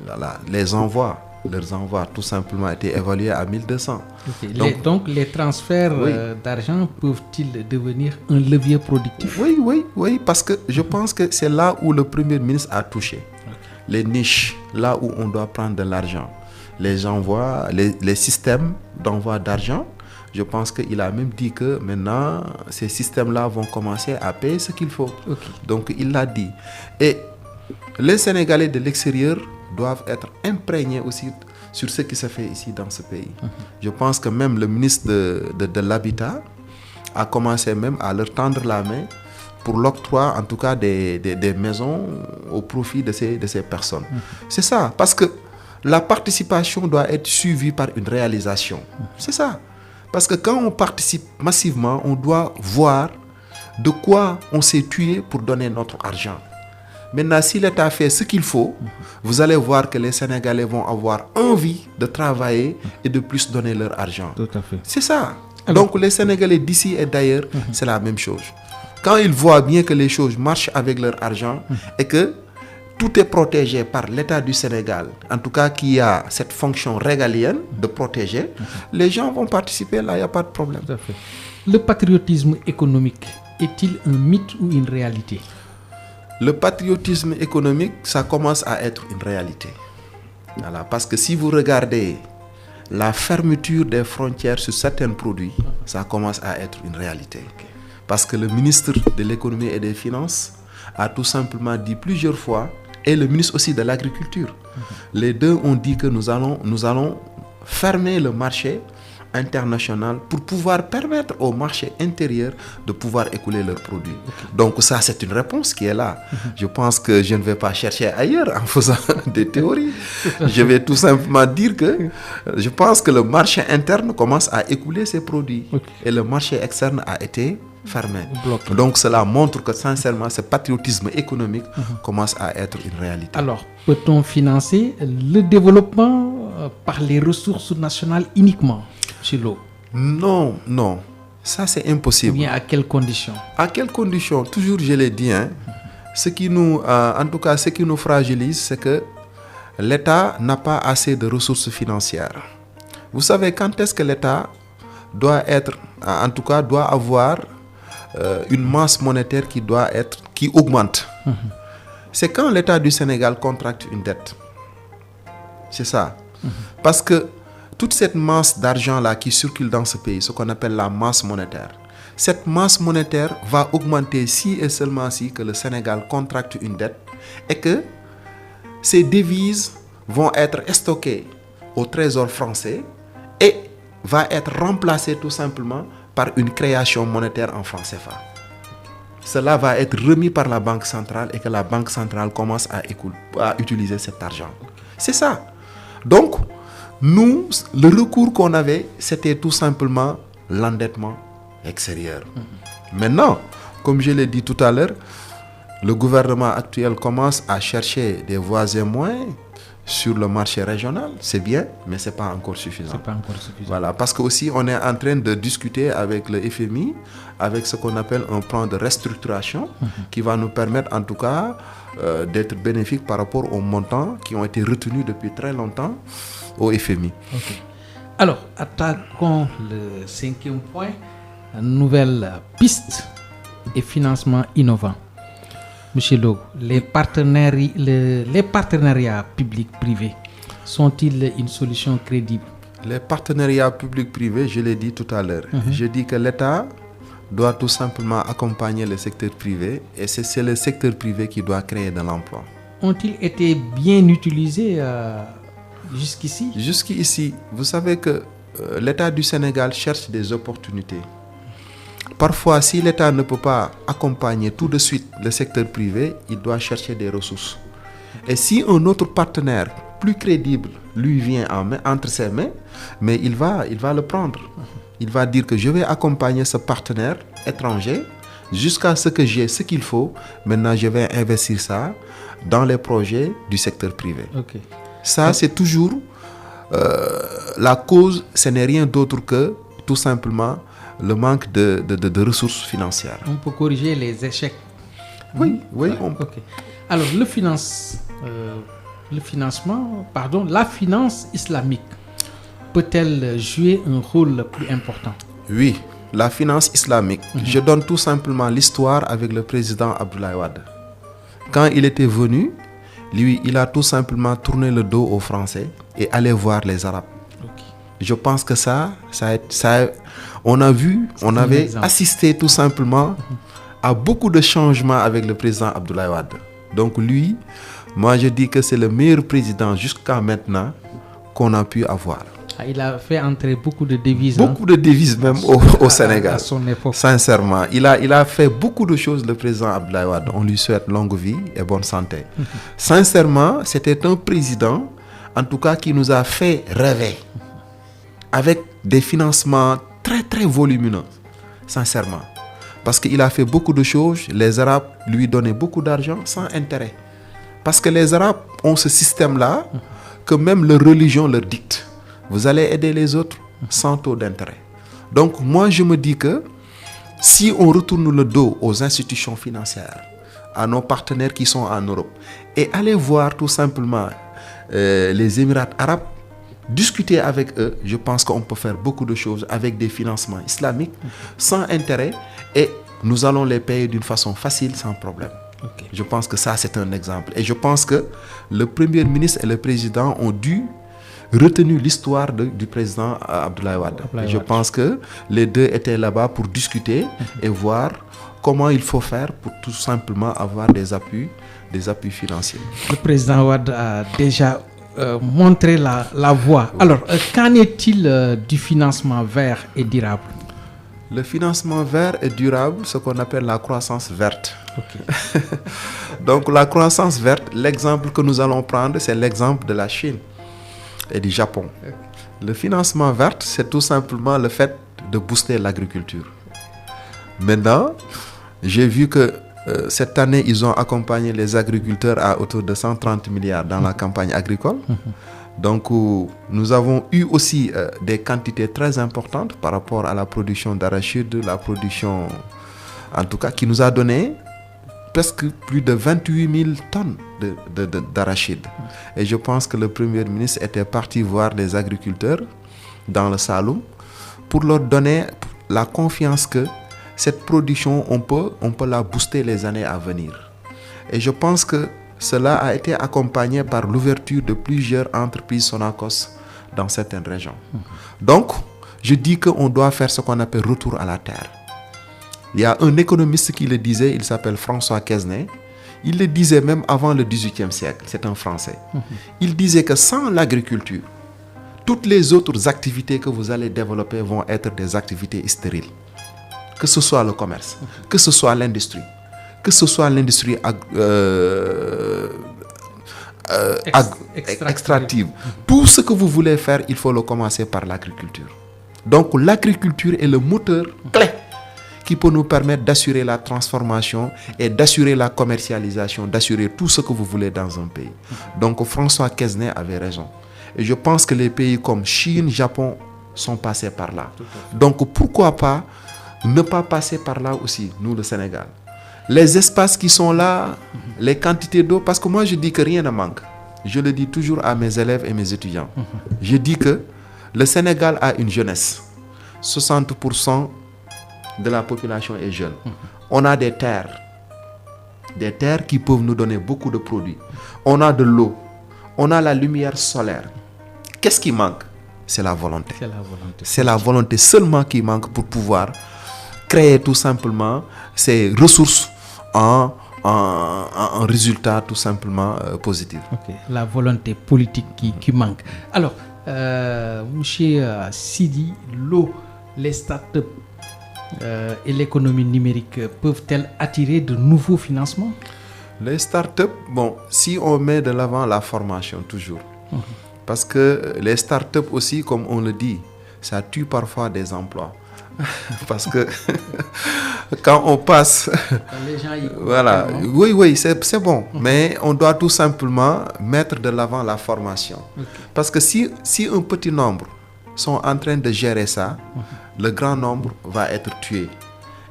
S2: Voilà, leurs envois tout simplement étaient évalués à 1200.
S1: Okay. Donc les transferts d'argent peuvent-ils devenir un levier productif?
S2: Oui, parce que je pense que c'est là où le Premier ministre a touché. Les niches, là où on doit prendre de l'argent, les envois, les systèmes d'envoi d'argent, je pense qu'il a même dit que maintenant, ces systèmes-là vont commencer à payer ce qu'il faut. Okay. Donc, il l'a dit. Et les Sénégalais de l'extérieur doivent être imprégnés aussi sur ce qui se fait ici dans ce pays. Je pense que même le ministre de l'Habitat a commencé même à leur tendre la main pour l'octroi, en tout cas, des maisons au profit de ces personnes. C'est ça, parce que la participation doit être suivie par une réalisation. C'est ça. Parce que quand on participe massivement, on doit voir de quoi on s'est tué pour donner notre argent. Maintenant, si l'État fait ce qu'il faut, vous allez voir que les Sénégalais vont avoir envie de travailler et de plus donner leur argent.
S1: Tout à fait.
S2: C'est ça. Alors, donc les Sénégalais d'ici et d'ailleurs, c'est la même chose. Quand ils voient bien que les choses marchent avec leur argent et que tout est protégé par l'État du Sénégal, en tout cas qui a cette fonction régalienne de protéger, les gens vont participer, là il n'y a pas de problème.
S1: Tout à fait. Le patriotisme économique est-il un mythe ou une réalité?
S2: Le patriotisme économique, ça commence à être une réalité. Voilà, parce que si vous regardez la fermeture des frontières sur certains produits, ça commence à être une réalité. Parce que le ministre de l'économie et des finances a tout simplement dit plusieurs fois, et le ministre aussi de l'agriculture, les deux ont dit que nous allons fermer le marché international pour pouvoir permettre au marché intérieur de pouvoir écouler leurs produits. Donc ça, c'est une réponse qui est là. Je pense que je ne vais pas chercher ailleurs en faisant des théories. Je vais tout simplement dire que je pense que le marché interne commence à écouler ses produits et le marché externe a été fermé. Donc cela montre que sincèrement, ce patriotisme économique commence à être une réalité.
S1: Alors, peut-on financer le développement par les ressources nationales uniquement?
S2: Non, non. Ça, c'est impossible.
S1: Bien, à quelles conditions?
S2: À quelles conditions? Toujours, je l'ai dit, ce qui nous, en tout cas, ce qui nous fragilise, c'est que l'État n'a pas assez de ressources financières. Vous savez, quand est-ce que l'État doit être, en tout cas, doit avoir une masse monétaire qui augmente? C'est quand l'État du Sénégal contracte une dette. C'est ça. Parce que toute cette masse d'argent-là qui circule dans ce pays, ce qu'on appelle la masse monétaire, cette masse monétaire va augmenter si et seulement si que le Sénégal contracte une dette et que ces devises vont être stockées au Trésor français et va être remplacées tout simplement par une création monétaire en francs CFA. Cela va être remis par la Banque centrale et que la Banque centrale commence à utiliser cet argent. C'est ça. Donc, nous, le recours qu'on avait, c'était tout simplement l'endettement extérieur. Maintenant, comme je l'ai dit tout à l'heure, le gouvernement actuel commence à chercher des voies et moyens sur le marché régional. C'est bien, mais ce n'est pas encore suffisant.
S1: C'est pas encore suffisant.
S2: Voilà, parce que aussi on est en train de discuter avec le FMI, avec ce qu'on appelle un plan de restructuration qui va nous permettre en tout cas d'être bénéfique par rapport aux montants qui ont été retenus depuis très longtemps au FMI.
S1: Okay. Alors, attaquons le 5e point, nouvelle piste et financement innovant. Monsieur Lo, les partenariats publics-privés sont-ils une solution crédible?
S2: Les partenariats publics-privés, je l'ai dit tout à l'heure. Je dis que l'État doit tout simplement accompagner le secteur privé et c'est le secteur privé qui doit créer de l'emploi.
S1: Ont-ils été bien utilisés jusqu'ici?
S2: Jusqu'ici, vous savez que l'État du Sénégal cherche des opportunités. Parfois, si l'État ne peut pas accompagner tout de suite le secteur privé, il doit chercher des ressources. Et si un autre partenaire plus crédible lui vient entre ses mains, mais il va le prendre. Il va dire que je vais accompagner ce partenaire étranger jusqu'à ce que j'ai ce qu'il faut. Maintenant, je vais investir ça dans les projets du secteur privé.
S1: Okay.
S2: Ça, c'est toujours la cause, ce n'est rien d'autre que tout simplement le manque de ressources financières.
S1: On peut corriger les échecs.
S2: Oui.
S1: Okay. Alors, la finance islamique peut-elle jouer un rôle plus important?
S2: Oui, la finance islamique. Je donne tout simplement l'histoire avec le président Abdoulaye Wade. Quand il était venu, lui, il a tout simplement tourné le dos aux Français et allé voir les Arabes.
S1: Okay.
S2: Je pense que on avait assisté tout simplement à beaucoup de changements avec le président Abdoulaye Wade. Donc lui, moi je dis que c'est le meilleur président jusqu'à maintenant qu'on a pu avoir.
S1: Il a fait entrer beaucoup de devises.
S2: Beaucoup de devises même au Sénégal.
S1: À son époque.
S2: Sincèrement, il a fait beaucoup de choses, le président Abdoulaye Wade. On lui souhaite longue vie et bonne santé. Sincèrement, c'était un président, en tout cas, qui nous a fait rêver. Avec des financements très, très volumineux. Sincèrement. Parce qu'il a fait beaucoup de choses. Les Arabes lui donnaient beaucoup d'argent sans intérêt. Parce que les Arabes ont ce système-là que même leur religion leur dicte. Vous allez aider les autres sans taux d'intérêt. Donc moi je me dis que si on retourne le dos aux institutions financières, à nos partenaires qui sont en Europe, et aller voir tout simplement les Émirats arabes, discuter avec eux, je pense qu'on peut faire beaucoup de choses avec des financements islamiques sans intérêt, et nous allons les payer d'une façon facile, sans problème.
S1: Okay.
S2: Je pense que ça, c'est un exemple. Et je pense que le Premier ministre et le Président ont dû retenir l'histoire du président Abdoulaye Wade. Je pense que les deux étaient là-bas pour discuter et voir comment il faut faire pour tout simplement avoir des appuis financiers. Le
S1: président Wade a déjà montré la voie. Alors, qu'en est-il du financement vert et durable?
S2: Le financement vert et durable, ce qu'on appelle la croissance verte.
S1: Okay.
S2: Donc la croissance verte, l'exemple que nous allons prendre, c'est l'exemple de la Chine et du Japon. Okay. Le financement vert, c'est tout simplement le fait de booster l'agriculture. Maintenant, j'ai vu que cette année, ils ont accompagné les agriculteurs à autour de 130 milliards dans la campagne agricole. Donc, nous avons eu aussi des quantités très importantes par rapport à la production d'arachide, la production, en tout cas, qui nous a donné presque plus de 28 000 tonnes d'arachide. Et je pense que le Premier ministre était parti voir les agriculteurs dans le Saloum pour leur donner la confiance que cette production, on peut la booster les années à venir. Et je pense que cela a été accompagné par l'ouverture de plusieurs entreprises Sonacos dans certaines régions. Donc, je dis qu'on doit faire ce qu'on appelle retour à la terre. Il y a un économiste qui le disait, il s'appelle François Quesnay. Il le disait même avant le XVIIIe siècle, c'est un Français. Il disait que sans l'agriculture, toutes les autres activités que vous allez développer vont être des activités stériles. Que ce soit le commerce, que ce soit l'industrie, que ce soit l'industrie extractive. Tout ce que vous voulez faire, il faut le commencer par l'agriculture. Donc l'agriculture est le moteur clé qui peut nous permettre d'assurer la transformation et d'assurer la commercialisation, d'assurer tout ce que vous voulez dans un pays. Donc François Quesnay avait raison. Et je pense que les pays comme Chine, Japon sont passés par là. Donc pourquoi pas ne pas passer par là aussi, nous le Sénégal. Les espaces qui sont là, les quantités d'eau, parce que moi je dis que rien ne manque. Je le dis toujours à mes élèves et mes étudiants. Je dis que le Sénégal a une jeunesse. 60% de la population est jeune. On a des terres qui peuvent nous donner beaucoup de produits. On a de l'eau, on a la lumière solaire. Qu'est-ce qui manque? C'est la volonté. C'est la volonté seulement qui manque pour pouvoir créer tout simplement ces ressources en résultat tout simplement positif.
S1: Okay. La volonté politique qui manque. Alors, monsieur Sidi, l'eau, les startups et l'économie numérique peuvent-elles attirer de nouveaux financements?
S2: Les startups, bon, si on met de l'avant la formation toujours, parce que les startups aussi, comme on le dit, ça tue parfois des emplois. Parce que quand on passe,
S1: les gens y
S2: voilà, oui, c'est bon, mais on doit tout simplement mettre de l'avant la formation. Parce que si un petit nombre sont en train de gérer ça, le grand nombre va être tué.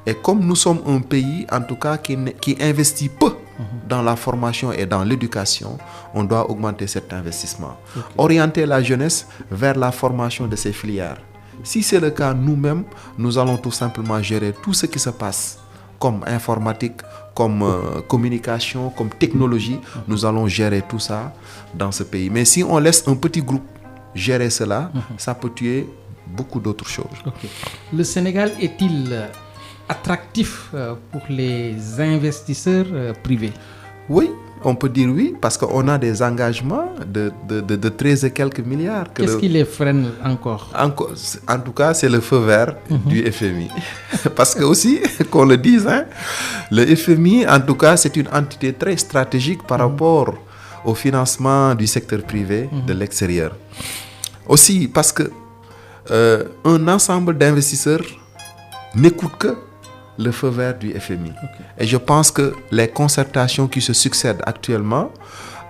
S2: Et comme nous sommes un pays, en tout cas, qui investit peu dans la formation et dans l'éducation, on doit augmenter cet investissement. Orienter la jeunesse vers la formation de ces filières. Si c'est le cas, nous-mêmes, nous allons tout simplement gérer tout ce qui se passe comme informatique, comme communication, comme technologie. Nous allons gérer tout ça dans ce pays. Mais si on laisse un petit groupe gérer cela, ça peut tuer beaucoup d'autres choses.
S1: Okay. Le Sénégal est-il attractif pour les investisseurs privés?
S2: Oui, on peut dire oui, parce qu'on a des engagements de 13 et quelques milliards.
S1: Qu'est-ce qui les freine encore?
S2: En tout cas, c'est le feu vert du FMI. Parce que aussi, qu'on le dise, le FMI, en tout cas, c'est une entité très stratégique par rapport au financement du secteur privé de l'extérieur. Aussi, parce que un ensemble d'investisseurs n'écoute que le feu vert du FMI. Et je pense que les concertations qui se succèdent actuellement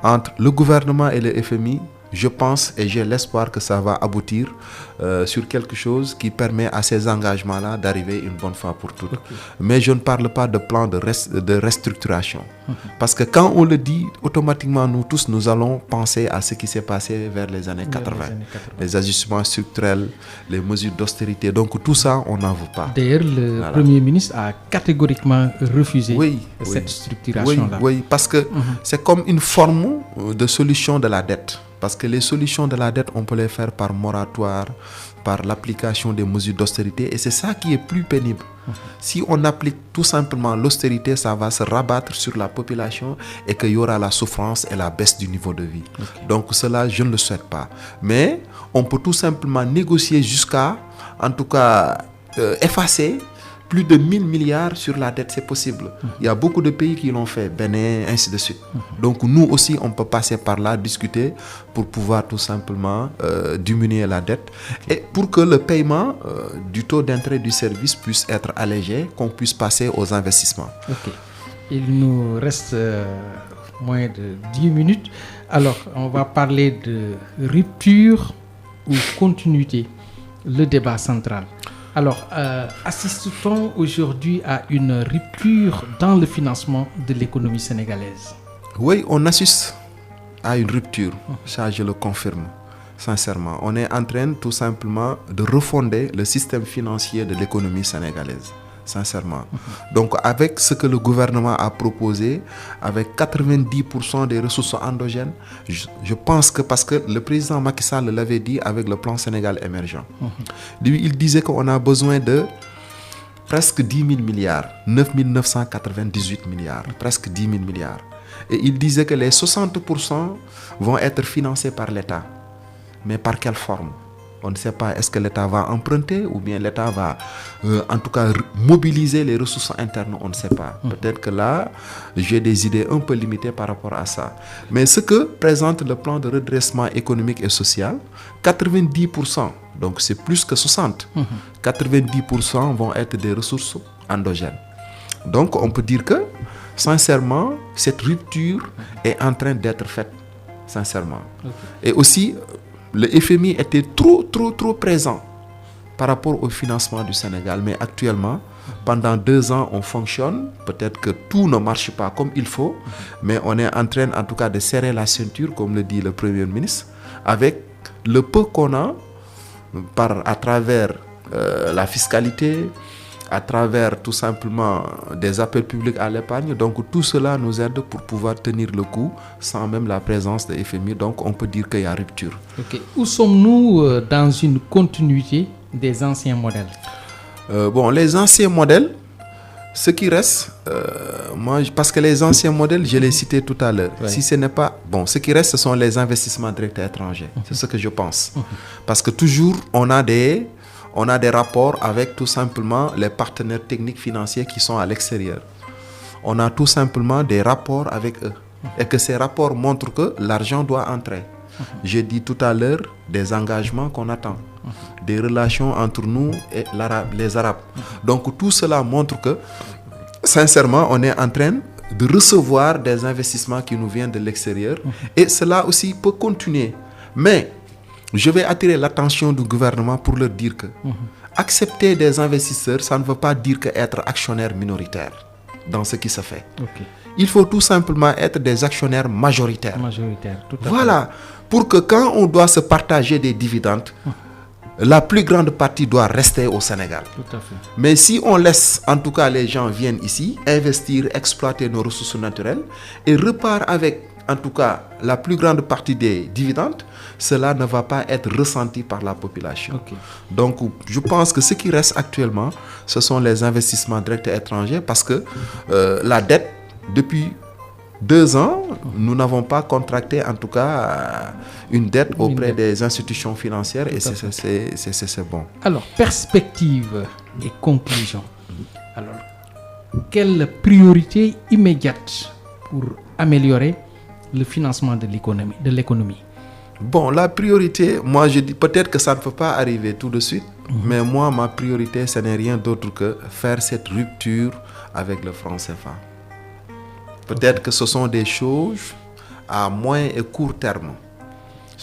S2: entre le gouvernement et le FMI je pense et j'ai l'espoir que ça va aboutir sur quelque chose qui permet à ces engagements-là d'arriver une bonne fois pour toutes. Okay. Mais je ne parle pas de plan de restructuration. Parce que quand on le dit, automatiquement, nous tous, nous allons penser à ce qui s'est passé vers les années 80. Les ajustements structurels, les mesures d'austérité. Donc tout ça, on n'en veut pas.
S1: D'ailleurs, le Premier ministre a catégoriquement refusé cette structuration-là.
S2: Oui, parce que c'est comme une forme de solution de la dette. Parce que les solutions de la dette, on peut les faire par moratoire, par l'application des mesures d'austérité. Et c'est ça qui est plus pénible. Si on applique tout simplement l'austérité, ça va se rabattre sur la population et qu'il y aura la souffrance et la baisse du niveau de vie. Okay. Donc cela, je ne le souhaite pas. Mais on peut tout simplement négocier jusqu'à, en tout cas, effacer plus de 1000 milliards sur la dette, c'est possible. Il y a beaucoup de pays qui l'ont fait, Bénin, ainsi de suite. Donc nous aussi, on peut passer par là, discuter pour pouvoir tout simplement diminuer la dette et pour que le paiement du taux d'intérêt du service puisse être allégé, qu'on puisse passer aux investissements.
S1: Ok. Il nous reste moins de 10 minutes. Alors, on va parler de rupture ou continuité, le débat central. Alors, assiste-t-on aujourd'hui à une rupture dans le financement de l'économie sénégalaise?
S2: Oui, on assiste à une rupture, ça je le confirme, sincèrement. On est en train tout simplement de refonder le système financier de l'économie sénégalaise, sincèrement. Donc avec ce que le gouvernement a proposé, avec 90% des ressources endogènes, je pense que parce que le président Macky Sall l'avait dit avec le plan Sénégal émergent. Lui, il disait qu'on a besoin de presque 10 000 milliards, 9 998 milliards, presque 10 000 milliards. Et il disait que les 60% vont être financés par l'État. Mais par quelle forme? On ne sait pas, est-ce que l'État va emprunter ou bien l'État va en tout cas mobiliser les ressources internes, on ne sait pas. Peut-être que là, j'ai des idées un peu limitées par rapport à ça. Mais ce que présente le plan de redressement économique et social, 90%, donc c'est plus que 60%, 90% vont être des ressources endogènes. Donc on peut dire que, sincèrement, cette rupture est en train d'être faite, sincèrement. Et aussi, le FMI était trop présent par rapport au financement du Sénégal. Mais actuellement, pendant 2 ans, on fonctionne. Peut-être que tout ne marche pas comme il faut, mais on est en train, en tout cas, de serrer la ceinture, comme le dit le Premier ministre, avec le peu qu'on a, à travers la fiscalité, à travers tout simplement des appels publics à l'épargne. Donc tout cela nous aide pour pouvoir tenir le coup sans même la présence de FMI. Donc on peut dire qu'il y a rupture.
S1: Okay. Où sommes-nous dans une continuité des anciens modèles?
S2: Les anciens modèles, ce qui reste, parce que les anciens modèles, je l'ai cité tout à l'heure. Si ce n'est pas... ce qui reste, ce sont les investissements directs étrangers. C'est ce que je pense. Parce que toujours, on a des rapports avec tout simplement les partenaires techniques financiers qui sont à l'extérieur. On a tout simplement des rapports avec eux. Et que ces rapports montrent que l'argent doit entrer. J'ai dit tout à l'heure des engagements qu'on attend. Des relations entre nous et les Arabes. Donc tout cela montre que, sincèrement, on est en train de recevoir des investissements qui nous viennent de l'extérieur. Et cela aussi peut continuer. Mais je vais attirer l'attention du gouvernement pour leur dire que accepter des investisseurs, ça ne veut pas dire qu'être actionnaire minoritaire dans ce qui se fait. Il faut tout simplement être des actionnaires majoritaires.
S1: Tout à
S2: fait. Pour que quand on doit se partager des dividendes, la plus grande partie doit rester au Sénégal.
S1: Tout à fait.
S2: Mais si on laisse, en tout cas, les gens viennent ici, investir, exploiter nos ressources naturelles et repartent avec, en tout cas, la plus grande partie des dividendes, cela ne va pas être ressenti par la population. Donc, je pense que ce qui reste actuellement, ce sont les investissements directs étrangers parce que la dette, depuis 2 ans, nous n'avons pas contracté en tout cas une dette auprès des institutions financières et c'est bon.
S1: Alors, perspective et conclusion. Alors, quelle priorité immédiate pour améliorer le financement de l'économie?
S2: La priorité, moi je dis peut-être que ça ne peut pas arriver tout de suite, mais moi ma priorité ce n'est rien d'autre que faire cette rupture avec le franc CFA. Peut-être que ce sont des choses à moyen et court terme.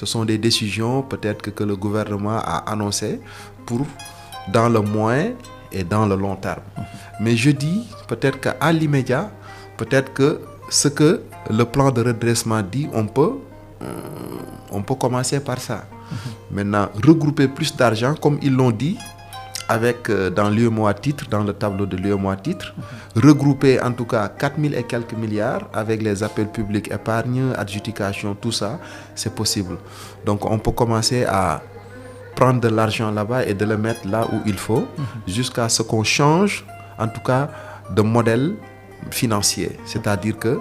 S2: Ce sont des décisions peut-être que le gouvernement a annoncées pour dans le moyen et dans le long terme. Mais je dis peut-être qu'à l'immédiat, peut-être que ce que le plan de redressement dit, on peut commencer par ça. Maintenant, regrouper plus d'argent, comme ils l'ont dit, avec dans l'UEMOA titre, dans le tableau de l'UEMOA titre, regrouper en tout cas 4000 et quelques milliards avec les appels publics, épargne, adjudication, tout ça, c'est possible. Donc on peut commencer à prendre de l'argent là-bas et de le mettre là où il faut, jusqu'à ce qu'on change en tout cas de modèle financier. C'est-à-dire que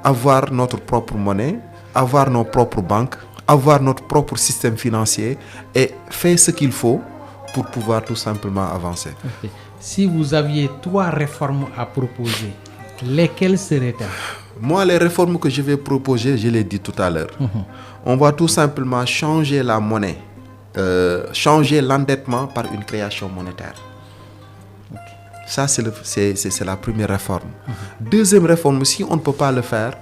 S2: avoir notre propre monnaie, avoir nos propres banques, avoir notre propre système financier et faire ce qu'il faut pour pouvoir tout simplement avancer.
S1: Okay. Si vous aviez 3 réformes à proposer, lesquelles seraient-elles?
S2: Moi, les réformes que je vais proposer, je l'ai dit tout à l'heure. On va tout simplement changer la monnaie, changer l'endettement par une création monétaire. Okay. Ça, c'est la première réforme. Deuxième réforme, si on ne peut pas le faire,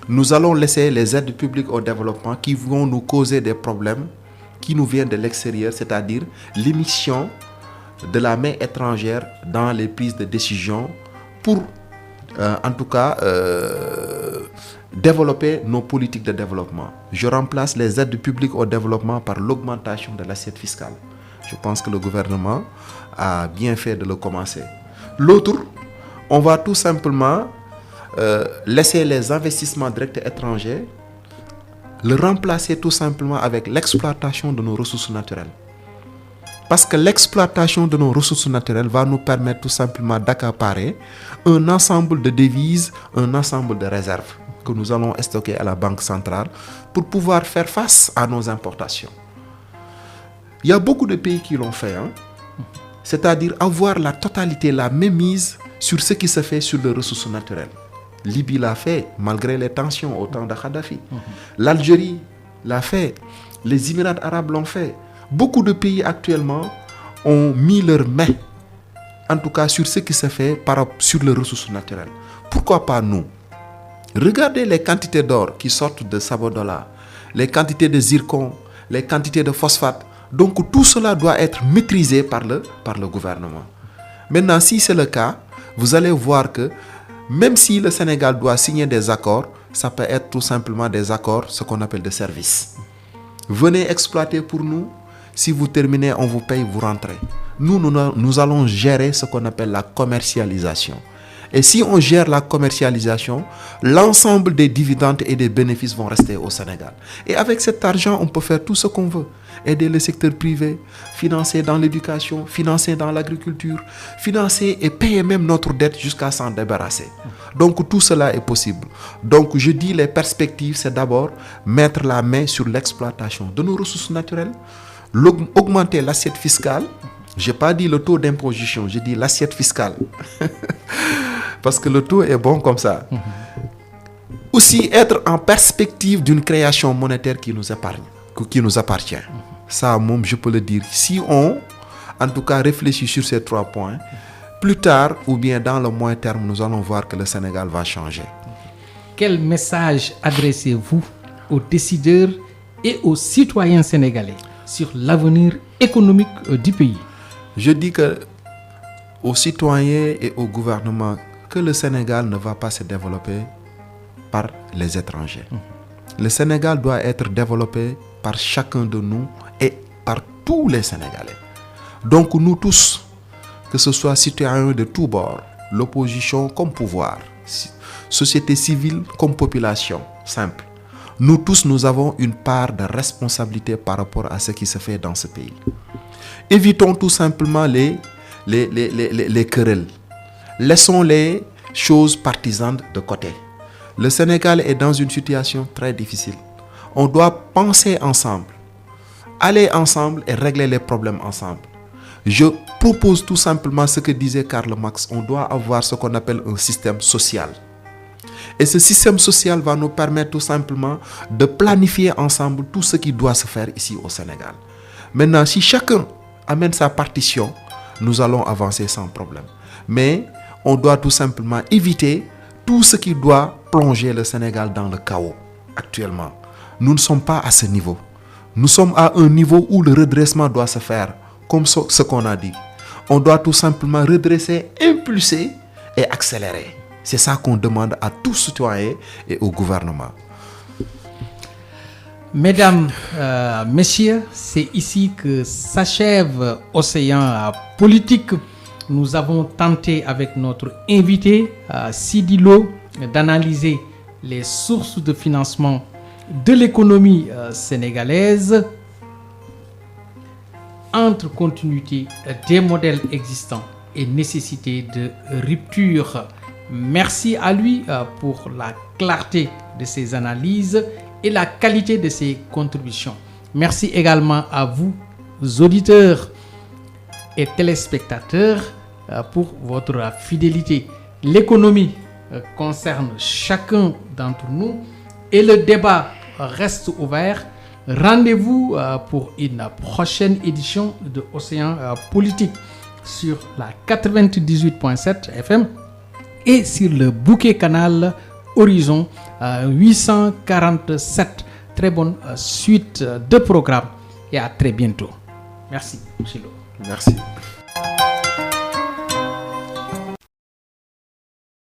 S2: nous allons laisser les aides publiques au développement qui vont nous causer des problèmes qui nous viennent de l'extérieur, c'est-à-dire l'émission de la main étrangère dans les prises de décision pour, en tout cas, développer nos politiques de développement. Je remplace les aides publiques au développement par l'augmentation de l'assiette fiscale. Je pense que le gouvernement a bien fait de le commencer. L'autre, on va tout simplement laisser les investissements directs étrangers, le remplacer tout simplement avec l'exploitation de nos ressources naturelles. Parce que l'exploitation de nos ressources naturelles va nous permettre tout simplement d'accaparer un ensemble de devises, un ensemble de réserves que nous allons stocker à la Banque centrale pour pouvoir faire face à nos importations. Il y a beaucoup de pays qui l'ont fait, c'est-à-dire avoir la totalité, la mainmise sur ce qui se fait sur les ressources naturelles. Libye l'a fait, malgré les tensions au temps de Kadhafi. L'Algérie l'a fait. Les Émirats arabes l'ont fait. Beaucoup de pays actuellement ont mis leur main, en tout cas sur ce qui se fait sur les ressources naturelles. Pourquoi pas nous? Regardez les quantités d'or qui sortent de Sabodala, les quantités de zircon, les quantités de phosphate. Donc tout cela doit être maîtrisé par le gouvernement. Maintenant, si c'est le cas, vous allez voir que même si le Sénégal doit signer des accords, ça peut être tout simplement des accords, ce qu'on appelle des services. Venez exploiter pour nous. Si vous terminez, on vous paye, vous rentrez. Nous allons gérer ce qu'on appelle la commercialisation. Et si on gère la commercialisation, l'ensemble des dividendes et des bénéfices vont rester au Sénégal. Et avec cet argent, on peut faire tout ce qu'on veut. Aider le secteur privé, financer dans l'éducation, financer dans l'agriculture, financer et payer même notre dette jusqu'à s'en débarrasser. Donc tout cela est possible. Donc je dis les perspectives, c'est d'abord mettre la main sur l'exploitation de nos ressources naturelles, augmenter l'assiette fiscale. Je n'ai pas dit le taux d'imposition, je dis l'assiette fiscale. Parce que le taux est bon comme ça. Aussi être en perspective d'une création monétaire qui nous appartient. Ça, moi, je peux le dire. Si on, en tout cas, réfléchit sur ces 3 points, plus tard ou bien dans le moyen terme, nous allons voir que le Sénégal va changer.
S1: Quel message adressez-vous aux décideurs et aux citoyens sénégalais sur l'avenir économique du pays?
S2: Je dis que aux citoyens et au gouvernement que le Sénégal ne va pas se développer par les étrangers. Le Sénégal doit être développé par chacun de nous et par tous les Sénégalais. Donc nous tous, que ce soit citoyens de tous bords, l'opposition comme pouvoir, société civile comme population, simple. Nous tous, nous avons une part de responsabilité par rapport à ce qui se fait dans ce pays. Évitons tout simplement les querelles. Laissons les choses partisanes de côté. Le Sénégal est dans une situation très difficile. On doit penser ensemble, aller ensemble et régler les problèmes ensemble. Je propose tout simplement ce que disait Karl Marx. On doit avoir ce qu'on appelle un système social. Et ce système social va nous permettre tout simplement de planifier ensemble tout ce qui doit se faire ici au Sénégal. Maintenant, si chacun amène sa partition, nous allons avancer sans problème. Mais on doit tout simplement éviter tout ce qui doit plonger le Sénégal dans le chaos actuellement. Nous ne sommes pas à ce niveau. Nous sommes à un niveau où le redressement doit se faire, comme ce qu'on a dit. On doit tout simplement redresser, impulser et accélérer. C'est ça qu'on demande à tous citoyens et au gouvernement.
S1: Mesdames, messieurs, c'est ici que s'achève Océan Politique. Nous avons tenté avec notre invité, Sidi Lo, d'analyser les sources de financement de l'économie sénégalaise entre continuité des modèles existants et nécessité de rupture. Merci à lui pour la clarté de ses analyses et la qualité de ses contributions. Merci également à vous, auditeurs et téléspectateurs, pour votre fidélité. L'économie concerne chacun d'entre nous et le débat reste ouvert. Rendez-vous pour une prochaine édition de Océan Politique sur la 98.7 FM et sur le bouquet canal Horizon 847. Très bonne suite de programme et à très bientôt. Merci, Chilo.
S2: Merci.